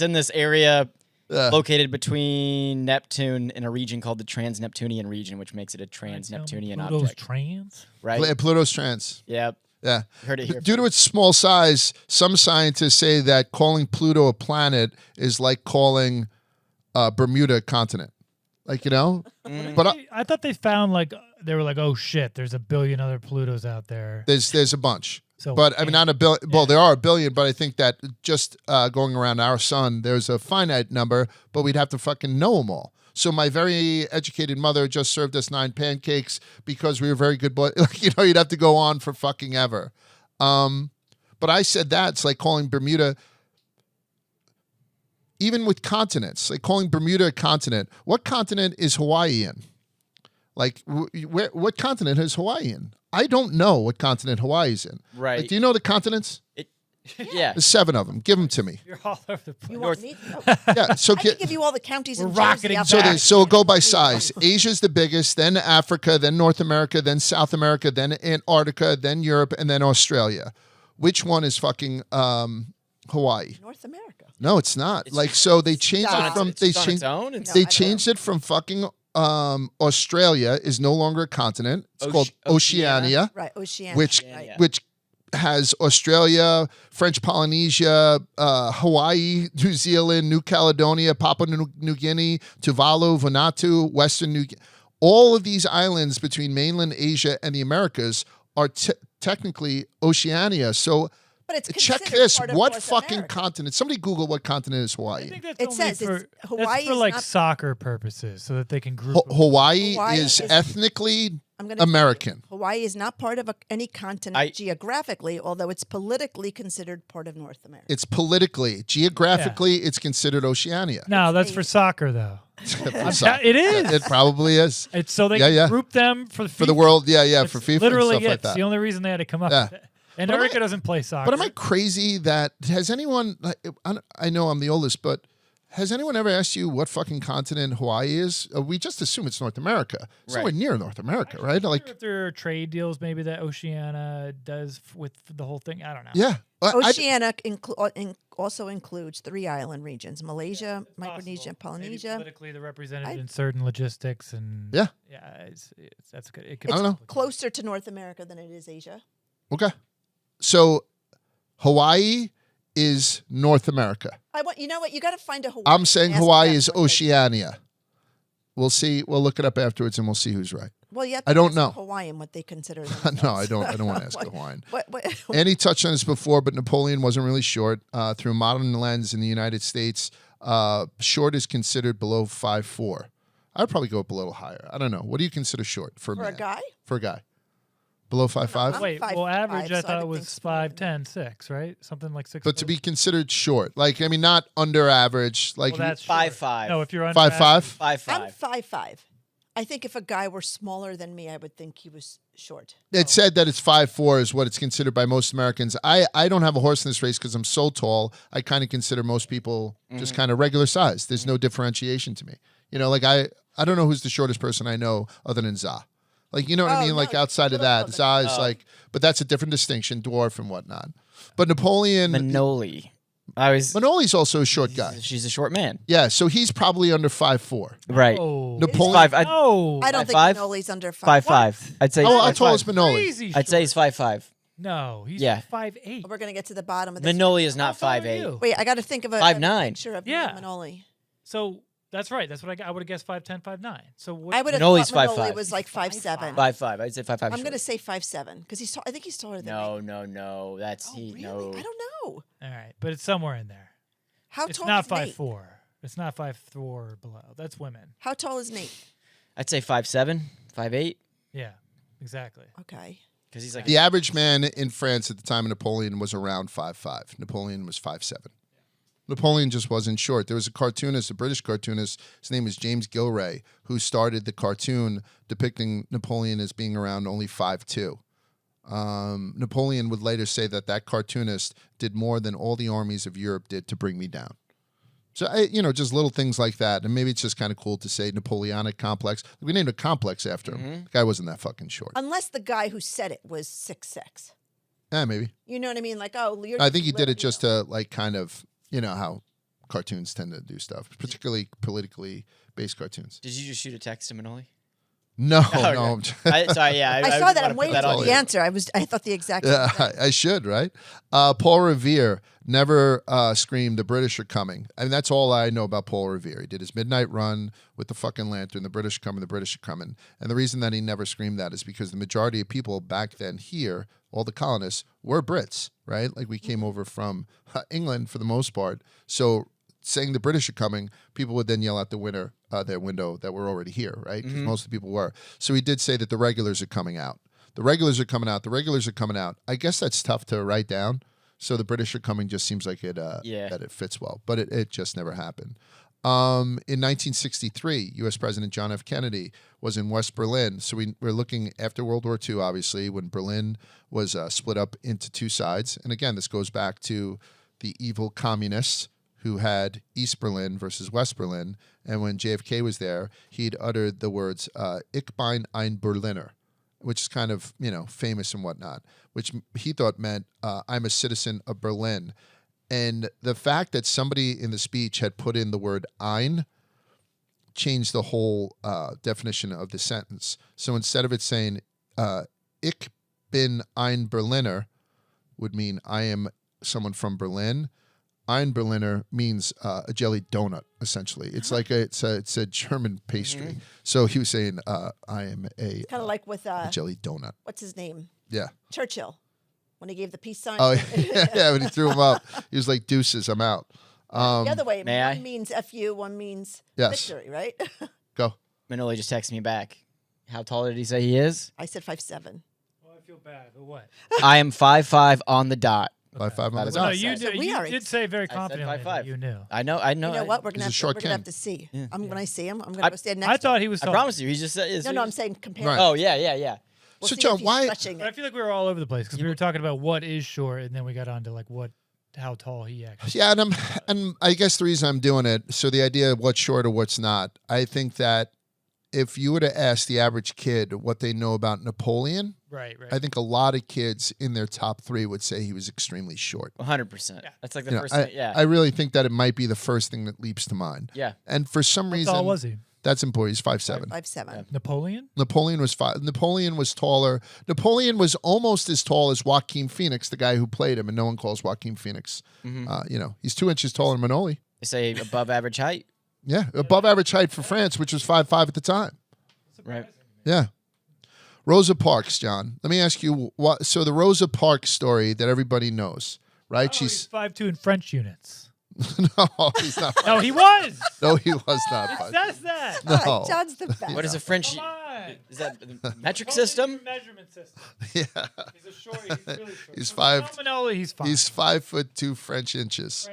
in this area located between Neptune and a region called the Trans-Neptunian region, which makes it a trans-Neptunian object. Trans? Right? Pluto's trans. Yep. Yeah. Heard it here. Due to its small size, some scientists say that calling Pluto a planet is like calling Bermuda a continent. Like, you know? But I thought they found they were like, oh shit, there's a billion other Plutos out there. There's a bunch. So, but I mean, not a billion. Yeah. Well, there are a billion, but I think that just going around our sun, there's a finite number, but we'd have to fucking know them all. So my very educated mother just served us 9 pancakes because we were very good boys. You know, you'd have to go on for fucking ever. But I said that it's like calling Bermuda, even with continents, like calling Bermuda a continent. What continent is Hawaii in? Like, what continent is Hawaii in? I don't know what continent Hawaii's in. Right. Like, do you know the continents? Yeah. There's 7 of them. Give them to me. You're all over the place. You want me? No. Yeah. So I can give you all the counties in rocketing Jersey. back. so we'll go by size. Asia's the biggest, then Africa, then North America, then South America, then Antarctica, then Europe, and then Australia. Which one is fucking Hawaii? North America. No, it's not. So they changed it from they changed it from fucking Australia is no longer a continent. It's called Oceania. Right, Oceania. Which has Australia, French Polynesia, Hawaii, New Zealand, New Caledonia, Papua New Guinea, Tuvalu, Vanuatu, Western New Guinea. All of these islands between mainland Asia and the Americas are technically Oceania. So but it's check this. What North fucking America. continent? Somebody Google what continent is Hawaii. I think that's It only says for, it's Hawaii that's for is like not- soccer purposes, so that they can group. Hawaii Hawaii is is- ethnically I'm gonna American. Hawaii is not part of any continent geographically, although it's politically considered part of North America. It's politically, geographically, it's considered Oceania. No, that's for soccer though. It It is. It probably is. It's so they can group them for For the world, It's for FIFA literally and stuff like it's that. the only reason they had to come up Yeah. with it. And Erica doesn't play soccer. But am I crazy that has anyone? I know I'm the oldest, but has anyone ever asked you what fucking continent Hawaii is? We just assume it's North America. It's nowhere near North America, right? Like if there are trade deals, maybe that Oceania does with the whole thing. I don't know. Yeah, Oceania also includes 3 island regions: Malaysia, Micronesia, and Polynesia. Maybe politically, they're represented in certain logistics, and that's good. It's I don't know. closer to North America than it is Asia. Okay, so Hawaii is North America. You know what? You got to find a Hawaii. I'm saying Hawaii is Oceania. We'll see. We'll look it up afterwards, and we'll see who's right. Well, yeah, I don't know. Hawaiian, what they consider. No, I don't. I don't want to ask Hawaiian. What? Andy touched on this before, but Napoleon wasn't really short. Through a modern lens in the United States, short is considered below 5'4". I'd probably go up a little higher. I don't know. What do you consider short for a man? For a guy? For a guy. Below 5'5"? Wait, 5'5", average I so thought would was think 5'10", 6, right? Something like 6. But to be considered short, like, I mean, not under average. Like, well, that's 5'5". No, if you're under 5'5". 5'5". I'm 5'5". I think if a guy were smaller than me, I would think he was short. It said that it's 5'4" is what it's considered by most Americans. I don't have a horse in this race because I'm so tall. I kind of consider most people just kind of regular size. There's no differentiation to me. You know, like I don't know who's the shortest person I know other than Za. Like, you know what I mean? No, like outside of that, Za is like, but that's a different distinction, dwarf and whatnot. But Napoleon. Manoli. Manoli's also a short guy. She's a short man. Yeah, so he's probably under 5'4". Right. Oh. Napoleon. I don't think 5'5"? Manoli's under 5'5". 5'5". I'd say. How he's tall is 5'5". Manoli? Crazy I'd say he's short. 5'5". No, he's Yeah. 5'8". We're going to get to the bottom of this. Manoli is not How tall are 5'8". you? Wait, I got to think of a 5'9". picture of Yeah. Manoli. So that's right. That's what I would have guessed 5'10", 5'9". So what? I would have Manoli's thought Manoli 5'5". was like 5'7". 5'5". I'd say 5'5". I'm short. going to say 5'7" because he's. I think he's taller than me. No. That's Oh, he. really? No. I don't know. All right, but it's somewhere in there. How It's tall not is Nate? 5'4". It's not 5'4" or below. That's women. How tall is Nate? I'd say 5'7", 5'8". Yeah, exactly. Okay. Because he's like The average man in France at the time of Napoleon was around 5'5". Napoleon was 5'7". Napoleon just wasn't short. There was a cartoonist, a British cartoonist, his name is James Gilray, who started the cartoon depicting Napoleon as being around only 5'2". Napoleon would later say that cartoonist did more than all the armies of Europe did to bring me down. So, just little things like that. And maybe it's just kind of cool to say Napoleonic complex. We named a complex after him. The guy wasn't that fucking short. Unless the guy who said it was 6'6". Yeah, maybe. You know what I mean? Like, oh, you're I think he did it just to, like, kind of, you know, how cartoons tend to do stuff, particularly politically based cartoons. Did you just shoot a text to Manoli? No, no. I saw that. I'm waiting for the answer. I thought the exact same thing. I should, right? Paul Revere never screamed, "The British are coming." I mean, that's all I know about Paul Revere. He did his midnight run with the fucking lantern. The British are coming. The British are coming. And the reason that he never screamed that is because the majority of people back then here, all the colonists, were Brits, right? Like we came over from England for the most part. So saying the British are coming, people would then yell out their window that we're already here, right? Because most of the people were. So he did say that the regulars are coming out. The regulars are coming out. The regulars are coming out. I guess that's tough to write down. So the British are coming just seems like it that it fits well, but it just never happened. In 1963, U.S. President John F. Kennedy was in West Berlin. So we're looking after World War II, obviously, when Berlin was split up into two sides. And again, this goes back to the evil communists who had East Berlin versus West Berlin. And when JFK was there, he'd uttered the words, "Ich bin ein Berliner," which is kind of, famous and whatnot, which he thought meant, I'm a citizen of Berlin. And the fact that somebody in the speech had put in the word ein changed the whole definition of the sentence. So instead of it saying, "Ich bin ein Berliner," would mean I am someone from Berlin. Ein Berliner means a jelly donut, essentially. It's like it's a German pastry. So he was saying, I am a kind of like with a jelly donut. What's his name? Yeah, Churchill, when he gave the peace sign. Oh yeah, when he threw him up, he was like, "Deuces, I'm out." The other way, one means FU, one means victory, right? Go. Manoli just texted me back. How tall did he say he is? I said 5'7". Well, I feel bad, but what? I am 5'5" on the dot. 5'5" on the No, dot. you did say very confidently that you knew. I know. You know what? We're gonna have to see. Yeah. When I see him, I'm gonna go stand next. I thought he was. I promise you. He just said. No, I'm saying compare. Right. Oh yeah. We'll So see John, if he's why? stretching But I it. feel like we were all over the place because we were talking about what is short, and then we got on to like how tall he actually. Yeah, and I guess the reason I'm doing it, so the idea of what's short or what's not, I think that if you were to ask the average kid what they know about Napoleon, right. I think a lot of kids in their top 3 would say he was extremely short. 100%. Yeah. That's like the first thing. Yeah. I really think that it might be the first thing that leaps to mind. Yeah. And for some How reason, tall was he? that's important. He's 5'7". 5'7". Napoleon? Napoleon was 5. Napoleon was taller. Napoleon was almost as tall as Joaquin Phoenix, the guy who played him, and no one calls Joaquin Phoenix. He's 2 inches taller than Manoli. They say above average height. Yeah, above average height for France, which was 5'5" at the time. Right. Yeah. Rosa Parks, John. Let me ask you what. So the Rosa Parks story that everybody knows, right? She's 5'2" in French units. No, he's not. No, he was. No, he was not. It says that. No. John's the best. What is a French? Come on. Is that the metric system? Measurement system. Yeah. He's a short. He's really short. He's 5. Nominally, he's 5. He's 5'2" French inches.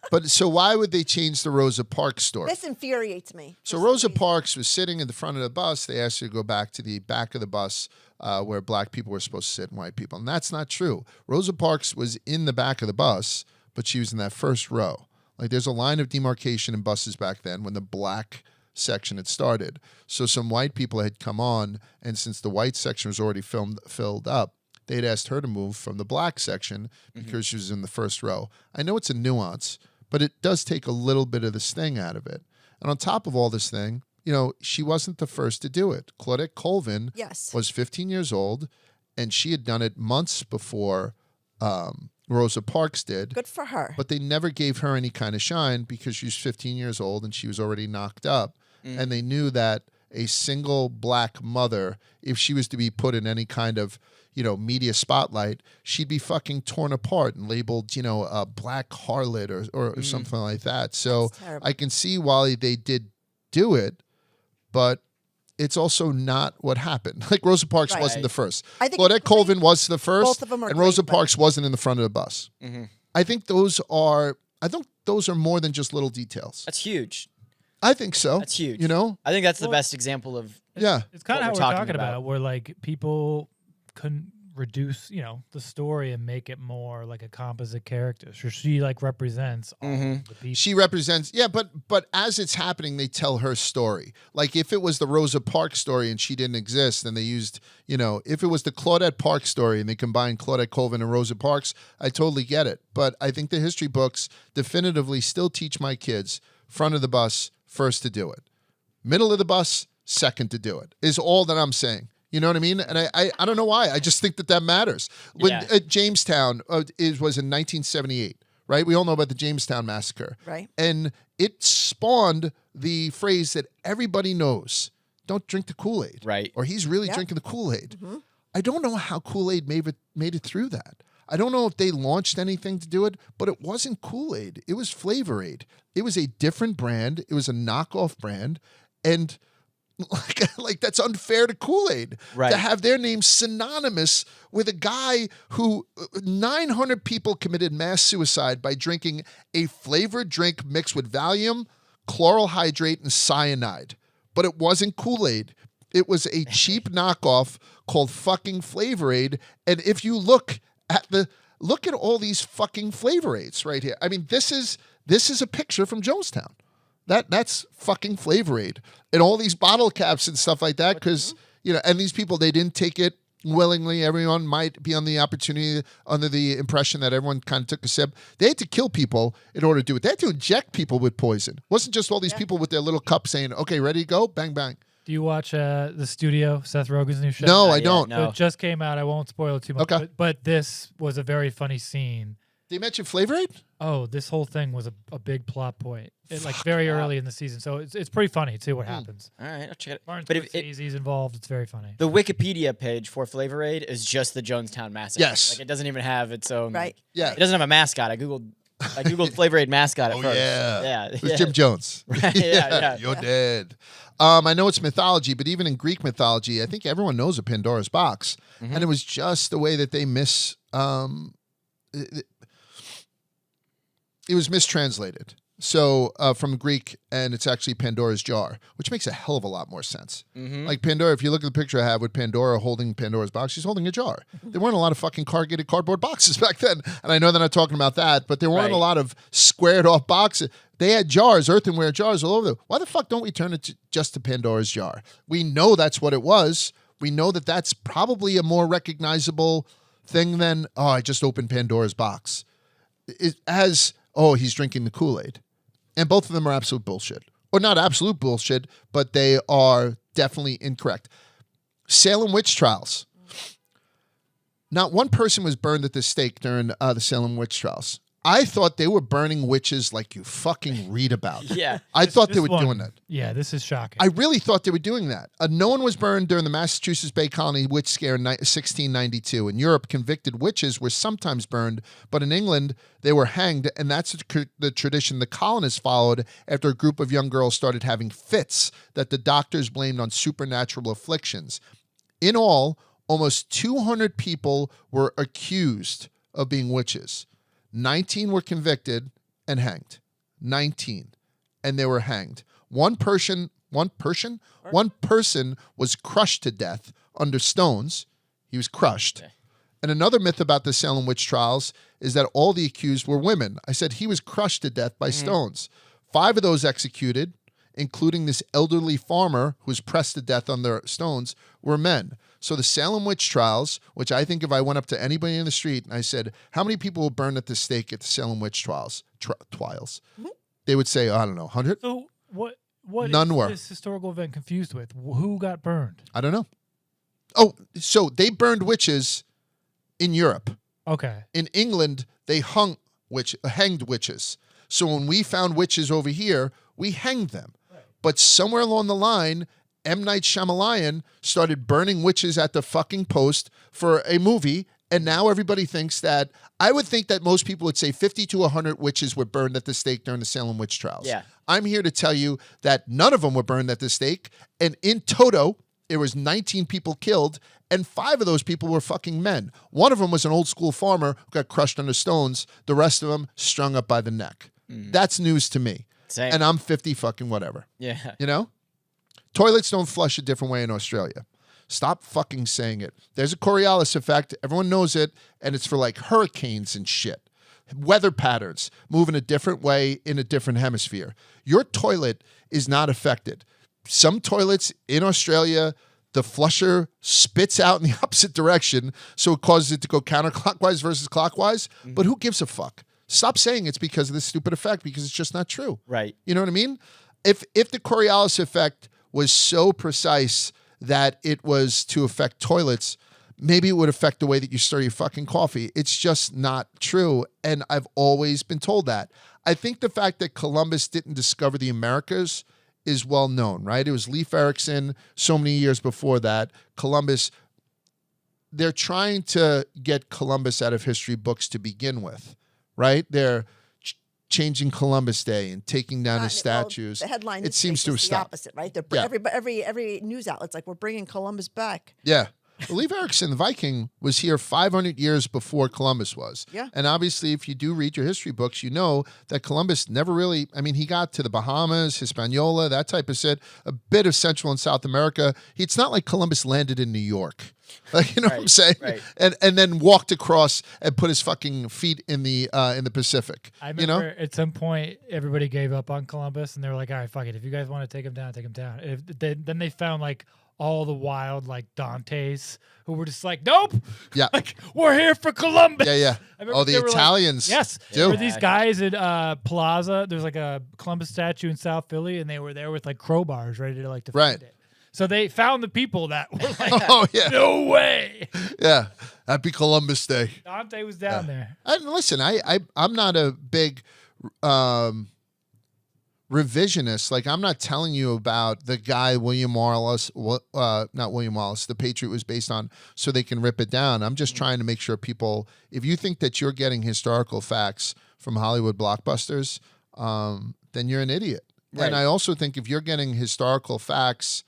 But so why would they change the Rosa Parks story? This infuriates me. So Rosa Parks was sitting in the front of the bus. They asked her to go back to the back of the bus where black people were supposed to sit and white people. And that's not true. Rosa Parks was in the back of the bus, but she was in that first row. Like there's a line of demarcation in buses back then when the black section had started. So some white people had come on, and since the white section was already filled up, they'd asked her to move from the black section because she was in the first row. I know it's a nuance, but it does take a little bit of the sting out of it. And on top of all this thing, she wasn't the first to do it. Claudette Colvin was 15 years old, and she had done it months before Rosa Parks did. Good for her. But they never gave her any kind of shine because she was 15 years old and she was already knocked up. And they knew that a single black mother, if she was to be put in any kind of media spotlight, she'd be fucking torn apart and labeled, a black harlot or something like that. So I can see why they did do it, but it's also not what happened. Like Rosa Parks wasn't the first. I think Claudette Colvin was the first, both of them are and great, Rosa Parks wasn't in the front of the bus. I think those are more than just little details. That's huge. I think so. That's huge. I think that's the best example of. Yeah. It's kind of how we're talking about, where like people reduce, the story and make it more like a composite character. So she like represents all the people. She represents, but as it's happening, they tell her story. Like if it was the Rosa Parks story and she didn't exist, and they used, if it was the Claudette Parks story and they combined Claudette Colvin and Rosa Parks, I totally get it. But I think the history books definitively still teach my kids front of the bus, first to do it. Middle of the bus, second to do it, is all that I'm saying. You know what I mean? And I don't know why. I just think that matters. When Jamestown was in 1978, right? We all know about the Jamestown massacre. Right. And it spawned the phrase that everybody knows, don't drink the Kool-Aid. Right. Or he's really drinking the Kool-Aid. I don't know how Kool-Aid made it through that. I don't know if they launched anything to do it, but it wasn't Kool-Aid. It was Flavor Aid. It was a different brand. It was a knockoff brand. And like that's unfair to Kool-Aid to have their name synonymous with a guy who 900 people committed mass suicide by drinking a flavored drink mixed with Valium, chloral hydrate, and cyanide. But it wasn't Kool-Aid. It was a cheap knockoff called fucking Flavor Aid. And if you look at all these fucking Flavor Aids right here. I mean, this is a picture from Jonestown. That's fucking Flavor Aid. And all these bottle caps and stuff like that, because, and these people, they didn't take it willingly. Everyone might be on the opportunity, under the impression that everyone kind of took a sip. They had to kill people in order to do it. They had to inject people with poison. It wasn't just all these people with their little cup saying, okay, ready to go? Bang, bang. Do you watch The Studio, Seth Rogen's new show? No, I don't. No. So it just came out. I won't spoil it too much. Okay. But this was a very funny scene. Did you mention Flavor Aid? Oh, this whole thing was a big plot point, very early in the season. So it's pretty funny too what happens. All right, I'll check it. Martin Scorsese's involved. It's very funny. The Wikipedia page for Flavor Aid is just the Jonestown Massacre. Yes, like it doesn't even have its own. Right. It doesn't have a mascot. I googled Flavor Aid mascot at first. Yeah. It was Jim Jones. Right. Yeah. You're dead. I know it's mythology, but even in Greek mythology, I think everyone knows of Pandora's box, and it was just the way that they it was mistranslated. So from Greek, and it's actually Pandora's jar, which makes a hell of a lot more sense. Like Pandora, if you look at the picture I have with Pandora holding Pandora's box, she's holding a jar. There weren't a lot of fucking corrugated cardboard boxes back then. And I know they're not talking about that, but there weren't a lot of squared off boxes. They had jars, earthenware jars all over them. Why the fuck don't we turn it just to Pandora's jar? We know that's what it was. We know that that's probably a more recognizable thing than, oh, I just opened Pandora's box. It has... oh, he's drinking the Kool-Aid. And both of them are absolute bullshit. Or not absolute bullshit, but they are definitely incorrect. Salem witch trials. Not one person was burned at the stake during the Salem witch trials. I thought they were burning witches like you fucking read about. I thought they were doing that. Yeah, this is shocking. I really thought they were doing that. No one was burned during the Massachusetts Bay Colony witch scare in 1692. In Europe, convicted witches were sometimes burned, but in England, they were hanged, and that's the tradition the colonists followed after a group of young girls started having fits that the doctors blamed on supernatural afflictions. In all, almost 200 people were accused of being witches. 19 were convicted and hanged. 19. And they were hanged. One person was crushed to death under stones. He was crushed. Okay. And another myth about the Salem witch trials is that all the accused were women. I said he was crushed to death by stones. 5 of those executed, including this elderly farmer who was pressed to death under stones, were men. So the Salem witch trials, which I think if I went up to anybody in the street and I said, how many people were burned at the stake at the Salem witch trials? They would say, I don't know, 100? So what None is were. This historical event confused with? Who got burned? I don't know. Oh, so they burned witches in Europe. Okay. In England, they hanged witches. So when we found witches over here, we hanged them. Right. But somewhere along the line, M. Night Shyamalan started burning witches at the fucking post for a movie, and now everybody thinks that... I would think that most people would say 50 to 100 witches were burned at the stake during the Salem witch trials. Yeah. I'm here to tell you that none of them were burned at the stake, and in toto, there was 19 people killed, and 5 of those people were fucking men. One of them was an old school farmer who got crushed under stones. The rest of them strung up by the neck. That's news to me. Same. And I'm 50 fucking whatever. Yeah. You know? Toilets don't flush a different way in Australia. Stop fucking saying it. There's a Coriolis effect. Everyone knows it, and it's for like hurricanes and shit. Weather patterns move in a different way in a different hemisphere. Your toilet is not affected. Some toilets in Australia, the flusher spits out in the opposite direction, so it causes it to go counterclockwise versus clockwise. But who gives a fuck? Stop saying it's because of this stupid effect, because it's just not true. Right. You know what I mean? If the Coriolis effect was so precise that it was to affect toilets, maybe it would affect the way that you stir your fucking coffee. It's just not true, and I've always been told that. I think the fact that Columbus didn't discover the Americas is well known, right? It was Leif Erikson so many years before that. Columbus, they're trying to get Columbus out of history books to begin with, right? They're changing Columbus Day and taking down his statues. The headline it seems to have the stopped. opposite, right? They're, Yeah. Every news outlet's like, we're bringing Columbus back. Yeah. Well, Leif Erikson, the Viking, was here 500 years before Columbus was. Yeah. And obviously, if you do read your history books, you know that Columbus never really, I mean, he got to the Bahamas, Hispaniola, that type of shit, a bit of Central and South America. It's not like Columbus landed in New York. Like, you know what I'm saying? Right. And then walked across and put his fucking feet in the Pacific. I remember you know? at some point everybody gave up on Columbus and they were like, all right, fuck it. If you guys want to take him down, take him down. Then they found like all the wild like Dantes who were just like, nope. Yeah. Like, we're here for Columbus. Yeah, yeah. Oh, the Italians. Like, yes. do. There were these guys at Plaza. There's like a Columbus statue in South Philly, and they were there with like crowbars ready to like defend it. So they found the people that were like, oh, yeah. No way. Yeah. Happy Columbus Day. Dante was down there. And listen, I'm not a big revisionist. Like, I'm not telling you about the guy William Wallace, not William Wallace, the Patriot was based on, so they can rip it down. I'm just trying to make sure people, if you think that you're getting historical facts from Hollywood blockbusters, then you're an idiot. Right. And I also think if you're getting historical facts,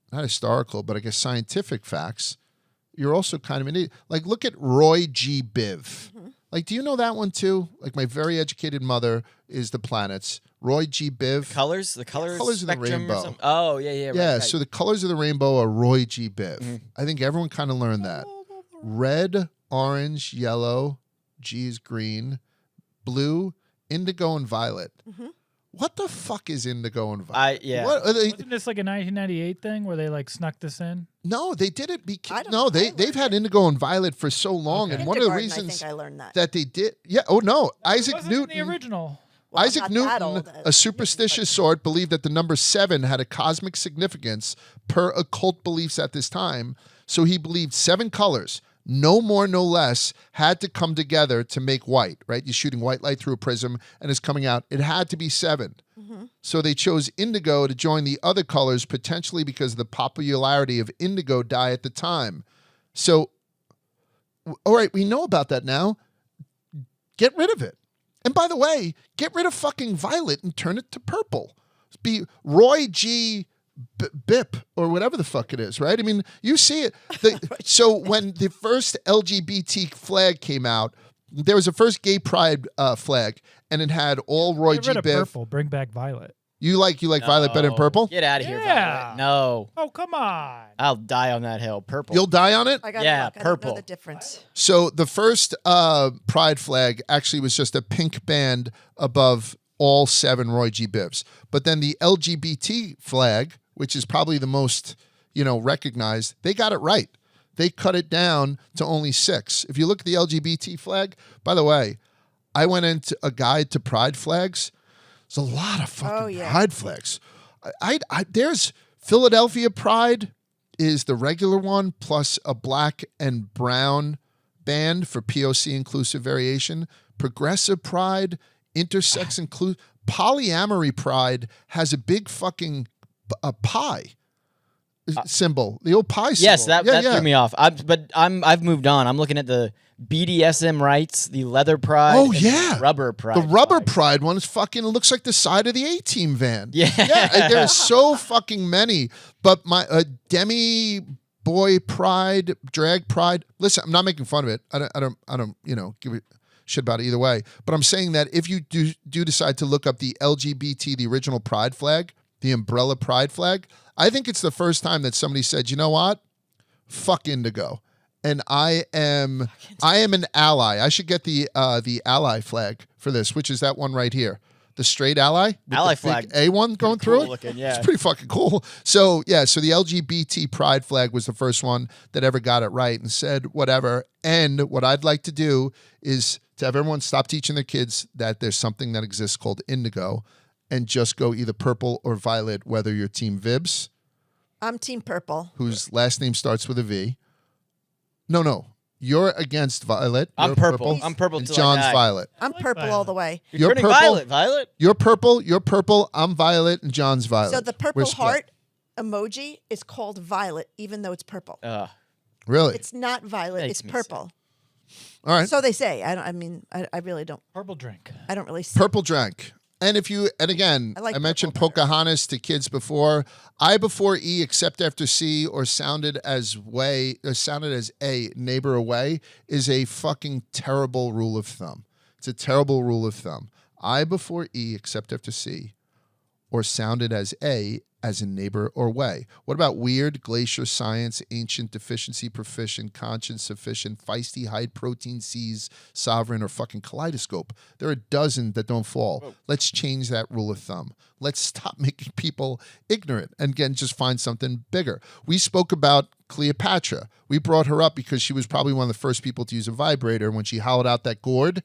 not historical, but I guess scientific facts, you're also kind of an idiot. Like, look at Roy G. Biv. Mm-hmm. Like, do you know that one too? Like, my very educated mother is the planets. Roy G. Biv. The colors of the rainbow. Oh, yeah. Yeah, right. So the colors of the rainbow are Roy G. Biv. Mm-hmm. I think everyone kind of learned that. Red, orange, yellow, G is green, blue, indigo, and violet. Mm-hmm. What the fuck is indigo and violet? Wasn't this like a 1998 thing where they like snuck this in? No, they did it because they've had indigo and violet for so long, and one of the reasons I learned that they did. Yeah. Oh no, Isaac Newton, the original. Well, Isaac Newton, a superstitious sort, believed that the number 7 had a cosmic significance per occult beliefs at this time. So he believed 7 colors, no more, no less, had to come together to make white, right? You're shooting white light through a prism and it's coming out. It had to be 7. Mm-hmm. So they chose indigo to join the other colors, potentially because of the popularity of indigo dye at the time. So, all right, we know about that now. Get rid of it. And by the way, get rid of fucking violet and turn it to purple. Be Roy G. BIP or whatever the fuck it is, right? I mean, you see it. So when the first LGBT flag came out, there was a first gay pride flag, and it had all Roy G. Biv. Purple. Bring back violet. You like violet better than purple? Get out of here, violet. No. Oh, come on. I'll die on that hill. Purple. You'll die on it? Purple. I don't know the difference. So the first pride flag actually was just a pink band above all 7 Roy G. Bivs. But then the LGBT flag, which is probably the most, recognized, they got it right. They cut it down to only 6. If you look at the LGBT flag, by the way, I went into a guide to pride flags. There's a lot of fucking pride flags. There's Philadelphia Pride is the regular one, plus a black and brown band for POC inclusive variation. Progressive Pride, intersex inclusive. Polyamory Pride has a big fucking pie symbol, the old pie symbol. Yes, that threw me off. I've moved on. I'm looking at the BDSM rights, the leather pride. Oh yeah, the rubber pride. The rubber pride one is fucking. It looks like the side of the A-Team van. Yeah, there's so fucking many. But my demi boy pride, drag pride. Listen, I'm not making fun of it. I don't give a shit about it either way. But I'm saying that if you do decide to look up the LGBT, the original pride flag, the umbrella pride flag. I think it's the first time that somebody said, you know what? Fuck indigo. And I am an ally. I should get the ally flag for this, which is that one right here. The straight ally. Ally flag. A1 going through it. Looking, yeah. It's pretty fucking cool. So, yeah, so the LGBT pride flag was the first one that ever got it right and said whatever. And what I'd like to do is to have everyone stop teaching their kids that there's something that exists called indigo and just go either purple or violet, whether you're Team Vibs. I'm Team Purple. Whose last name starts with a V. No. You're against Violet. I'm purple. I'm purple. And John's Violet. I'm purple all the way. You're turning purple. Violet. You're purple. You're purple. I'm Violet, and John's Violet. So the purple heart emoji is called Violet, even though it's purple. Really? It's not Violet. It's purple. All right. So they say. I really don't. Purple drink. I don't really see. Purple drink. And again, I mentioned Pocahontas to kids before. I before E except after C or sounded as A, neighbor away, is a fucking terrible rule of thumb. It's a terrible rule of thumb. I before E except after C or sounded as A as in neighbor or way. What about weird, glacier, science, ancient, deficiency, proficient, conscience, sufficient, feisty, hide, protein, seas, sovereign, or fucking kaleidoscope? There are a dozen that don't fall. Whoa. Let's change that rule of thumb. Let's stop making people ignorant and again, just find something bigger. We spoke about Cleopatra. We brought her up because she was probably one of the first people to use a vibrator. When she hollowed out that gourd,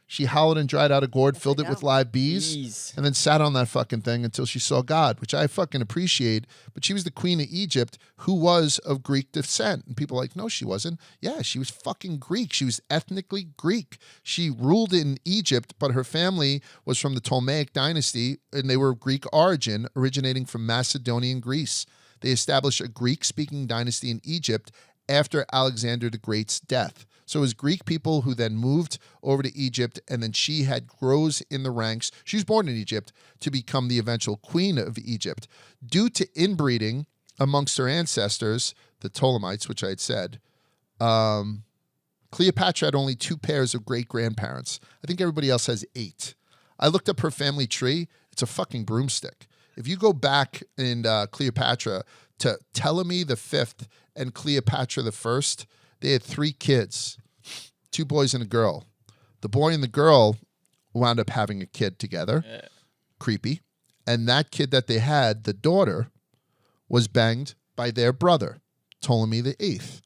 she hollowed and dried out a gourd, filled it with live bees, and then sat on that fucking thing until she saw God, which I fucking appreciate. But she was the queen of Egypt who was of Greek descent. And people are like, no, she wasn't. Yeah, she was fucking Greek. She was ethnically Greek. She ruled in Egypt, but her family was from the Ptolemaic dynasty, and they were of Greek origin, originating from Macedonian Greece. They established a Greek-speaking dynasty in Egypt after Alexander the Great's death. So it was Greek people who then moved over to Egypt, and then she had rose in the ranks. She was born in Egypt to become the eventual queen of Egypt. Due to inbreeding amongst her ancestors, the Ptolemites, which I had said, Cleopatra had only 2 pairs of great-grandparents. I think everybody else has 8. I looked up her family tree. It's a fucking broomstick. If you go back in Cleopatra to Ptolemy the 5th and Cleopatra the 1st, they had 3 kids, 2 boys and a girl. The boy and the girl wound up having a kid together. Yeah. Creepy. And that kid that they had, the daughter, was banged by their brother, Ptolemy the 8th.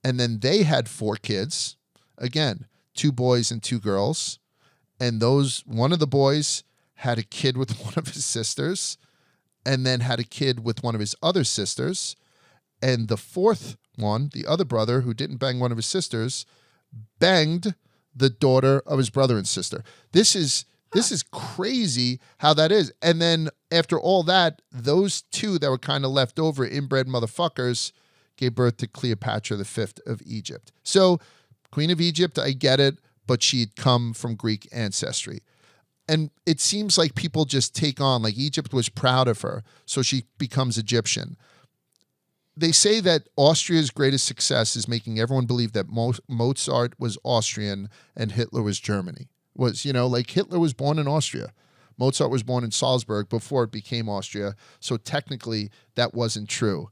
And then they had 4 kids. Again, 2 boys and 2 girls. And one of the boys had a kid with one of his sisters, and then had a kid with one of his other sisters. And the 4th one, the other brother who didn't bang one of his sisters, banged the daughter of his brother and sister. This is crazy how that is. And then after all that, those 2 that were kind of left over, inbred motherfuckers, gave birth to Cleopatra the 5th of Egypt. So Queen of Egypt, I get it, but she'd come from Greek ancestry. And it seems like people just take on, like Egypt was proud of her, so she becomes Egyptian. They say that Austria's greatest success is making everyone believe that Mozart was Austrian and Hitler was Germany. Like Hitler was born in Austria. Mozart was born in Salzburg before it became Austria. So technically that wasn't true.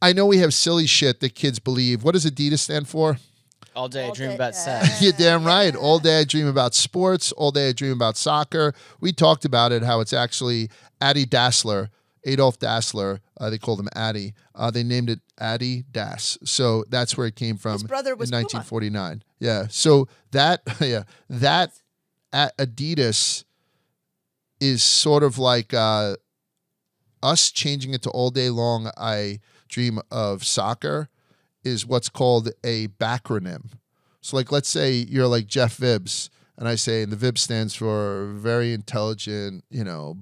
I know we have silly shit that kids believe. What does Adidas stand for? All day I dream about sex. You're damn right. All day I dream about sports. All day I dream about soccer. We talked about it, how it's actually Addy Dassler. Adolf Dassler, they called him Addy. They named it Addy Das. So that's where it came from. His brother was in 1949. Puma. Yeah. So that Adidas is sort of like us changing it to all day long I dream of soccer is what's called a backronym. So like, let's say you're like Jeff Vibbs, and I say, and the Vib stands for very intelligent,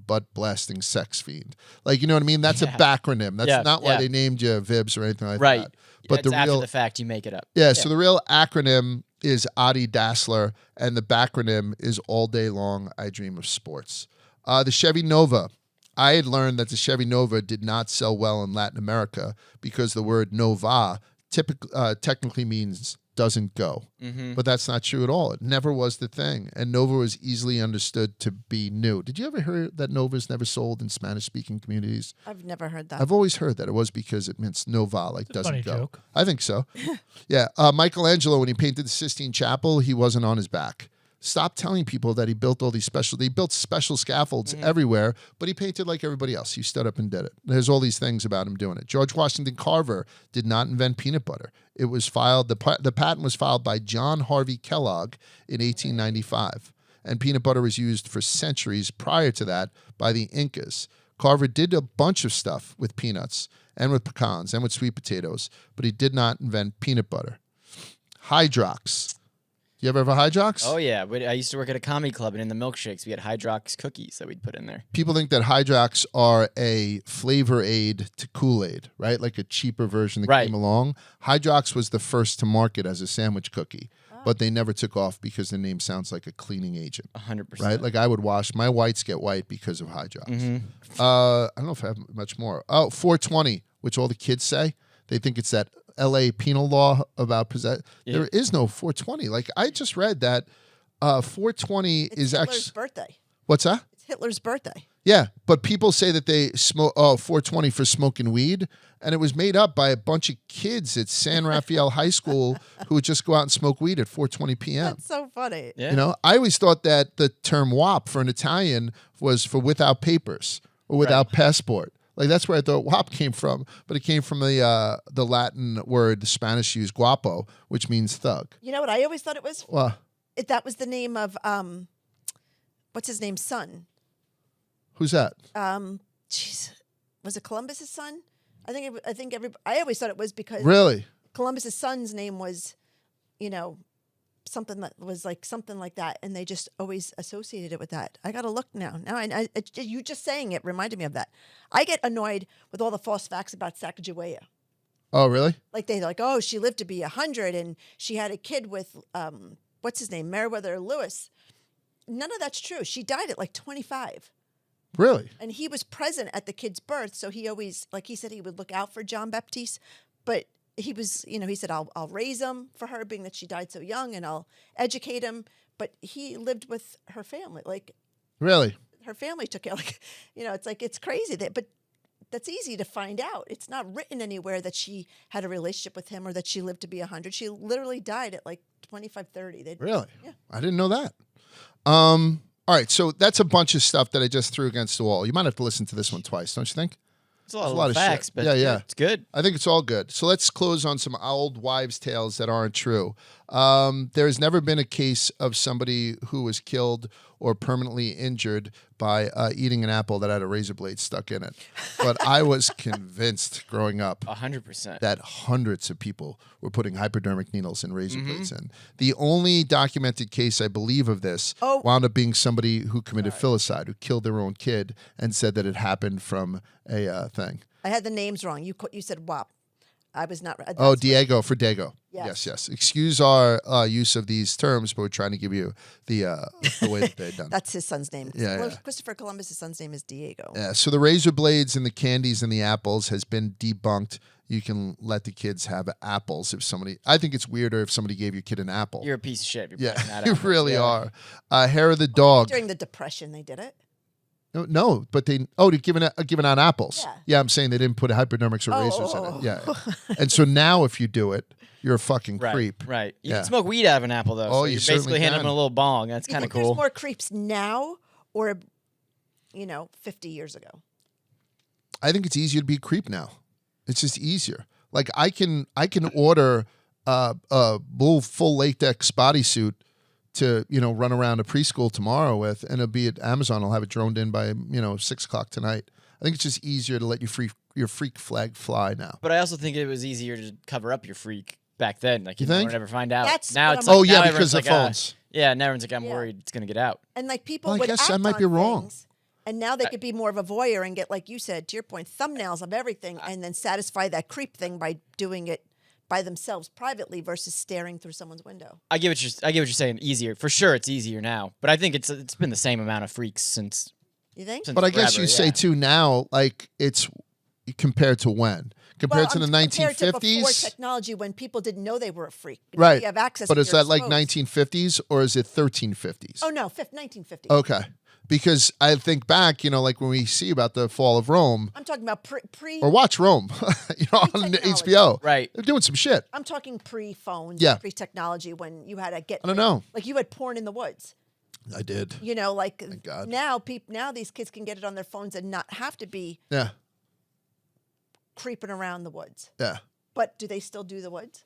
butt-blasting sex fiend. Like, you know what I mean? That's a backronym. That's not why they named you Vibs or anything like that. But it's after the fact, you make it up. Yeah, so the real acronym is Adi Dassler, and the backronym is All Day Long, I Dream of Sports. The Chevy Nova. I had learned that the Chevy Nova did not sell well in Latin America because the word Nova technically means doesn't go. But that's not true at all. It never was the thing. And Nova was easily understood to be new. Did you ever hear that Nova's never sold in Spanish-speaking communities? I've never heard that. I've always heard that it was because it means Nova, like doesn't funny go. joke. I think so. Yeah. Michelangelo, when he painted the Sistine Chapel, he wasn't on his back. Stop telling people that he built all these he built special scaffolds everywhere, but he painted like everybody else. He stood up and did it. There's all these things about him doing it. George Washington Carver did not invent peanut butter. It was filed, the patent was filed by John Harvey Kellogg in 1895. And peanut butter was used for centuries prior to that by the Incas. Carver did a bunch of stuff with peanuts and with pecans and with sweet potatoes, but he did not invent peanut butter. Hydrox. You ever have a Hydrox? Oh, yeah. I used to work at a comedy club, and in the milkshakes, we had Hydrox cookies that we'd put in there. People think that Hydrox are a flavor aid to Kool-Aid, right? Like a cheaper version that came along. Hydrox was the first to market as a sandwich cookie, but they never took off because the name sounds like a cleaning agent. 100%. Right? Like I would wash, my whites get white because of Hydrox. I don't know if I have much more. Oh, 420, which all the kids say. They think it's that LA penal law about possession. Yeah. There is no 420. Like I just read that 420 is actually Hitler's birthday. What's that? It's Hitler's birthday. Yeah, but people say that they smoke 420 for smoking weed, and it was made up by a bunch of kids at San Rafael High School who would just go out and smoke weed at 4:20 p.m. That's so funny. Yeah. You know, I always thought that the term WAP for an Italian was for without papers or without passport. Like that's where I thought WAP came from, but it came from the Latin word the Spanish used, guapo, which means thug. You know what I always thought it was? What? That was the name of what's his name? Son. Who's that? Jeez, was it Columbus's son? I always thought it was because Really? Columbus's son's name was, you know, something that was like something like that, and they just always associated it with that. I got to look now. Now, you just saying it reminded me of that. I get annoyed with all the false facts about Sacagawea. Oh, really? Like they're like, oh, she lived to be 100, and she had a kid with what's his name, Meriwether Lewis. None of that's true. She died at like 25. Really? And he was present at the kid's birth, so he always, like he said, he would look out for John Baptiste, but he was, you know, he said, I'll raise him for her, being that she died so young, and I'll educate him. But he lived with her family. Like, really? Her family took care. Like, you know, it's like, it's crazy but that's easy to find out. It's not written anywhere that she had a relationship with him or that she lived to be 100. She literally died at like 25, 30. Really? Yeah. I didn't know that. All right, so that's a bunch of stuff that I just threw against the wall. You might have to listen to this one twice, don't you think? It's a lot of facts, shit. but yeah, it's good. I think it's all good. So let's close on some old wives' tales that aren't true. There has never been a case of somebody who was killed or permanently injured by eating an apple that had a razor blade stuck in it. But I was convinced growing up 100% that hundreds of people were putting hypodermic needles and razor blades in. The only documented case I believe of this wound up being somebody who committed filicide, who killed their own kid and said that it happened from a thing. I had the names wrong. You said WAP. I was not. Diego for Dago. Yes. Excuse our use of these terms, but we're trying to give you the way that they're done. That's his son's name. Yeah. Christopher Columbus' son's name is Diego. Yeah. So the razor blades and the candies and the apples has been debunked. You can let the kids have apples if somebody. I think it's weirder if somebody gave your kid an apple. You're a piece of shit. If you're you really are. Hair of the dog. During the Depression, they did it. No, but they're giving out apples. Yeah, I'm saying they didn't put hypodermics or razors in it. Yeah. And so now if you do it, you're a fucking creep. Right. You can smoke weed out of an apple, though. Oh, so you're basically handing them a little bong. That's kind of cool. There's more creeps now or, 50 years ago? I think it's easier to be a creep now. It's just easier. Like I can order a full latex bodysuit to run around a preschool tomorrow with, and it'll be at Amazon. I'll have it droned in by 6:00 tonight. I think it's just easier to let your freak flag fly now. But I also think it was easier to cover up your freak back then. Like you think? No one ever find out. That's now it's because of phones. Yeah, now everyone's like, I'm worried it's gonna get out. And like people I would guess act I might be on wrong. things, and now they could be more of a voyeur and get, like you said, to your point, thumbnails of everything, and then satisfy that creep thing by doing it by themselves privately versus staring through someone's window. I get what you're saying. Easier for sure. It's easier now, but I think it's been the same amount of freaks since. You think? But I guess you say too now, like it's compared to when? Compared to the 1950s? Compared to before technology, when people didn't know they were a freak. Right. You have access. But is that like 1950s or is it 1350s? Oh, no, 1950s. Okay. Because I think back, like when we see about the fall of Rome. I'm talking about pre or watch Rome, on HBO. Right. They're doing some shit. I'm talking pre-phones, pre-technology, when you had to get. I don't know. Like you had porn in the woods. I did. Like thank God. Now these kids can get it on their phones and not have to be creeping around the woods. Yeah. But do they still do the woods?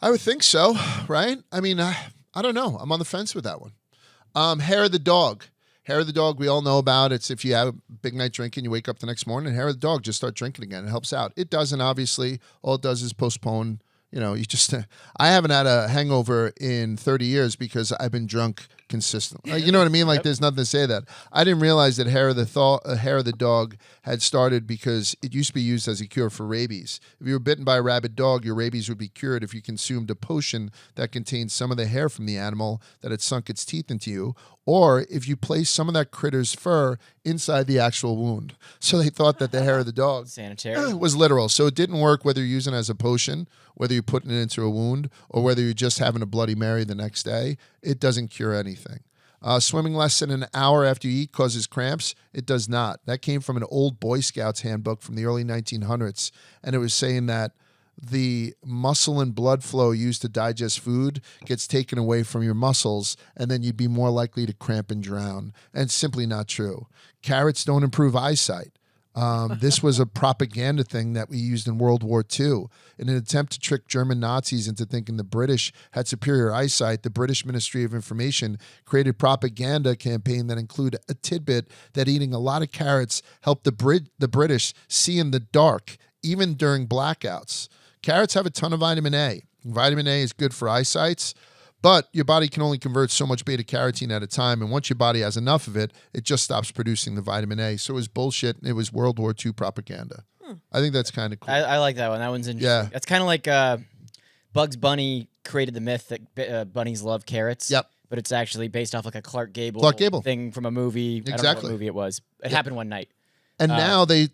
I would think so, right? I mean, I don't know. I'm on the fence with that one. Hair of the dog. Hair of the dog, we all know about. It's if you have a big night drinking, you wake up the next morning, hair of the dog, just start drinking again. It helps out. It doesn't, obviously. All it does is postpone. You just, I haven't had a hangover in 30 years because I've been drunk consistently. You know what I mean? Like there's nothing to say that. I didn't realize that hair of the dog had started because it used to be used as a cure for rabies. If you were bitten by a rabid dog, your rabies would be cured if you consumed a potion that contained some of the hair from the animal that had sunk its teeth into you, or if you placed some of that critter's fur inside the actual wound. So they thought that the hair of the dog sanitary was literal. So it didn't work whether you're using it as a potion, whether you're putting it into a wound, or whether you're just having a Bloody Mary the next day. It doesn't cure anything. Swimming less than an hour after you eat causes cramps. It does not. That came from an old Boy Scouts handbook from the early 1900s, and it was saying that the muscle and blood flow used to digest food gets taken away from your muscles, and then you'd be more likely to cramp and drown. And it's simply not true. Carrots don't improve eyesight. This was a propaganda thing that we used in World War II. In an attempt to trick German Nazis into thinking the British had superior eyesight, the British Ministry of Information created a propaganda campaign that included a tidbit that eating a lot of carrots helped the British see in the dark, even during blackouts. Carrots have a ton of vitamin A. Vitamin A is good for eyesight, but your body can only convert so much beta-carotene at a time, and once your body has enough of it, it just stops producing the vitamin A. So it was bullshit, and it was World War II propaganda. I think that's kind of cool. I like that one. That one's interesting. Yeah. That's kind of like Bugs Bunny created the myth that bunnies love carrots. Yep. But it's actually based off like a Clark Gable thing from a movie. Exactly. I don't know what movie it was. It happened one night. And now they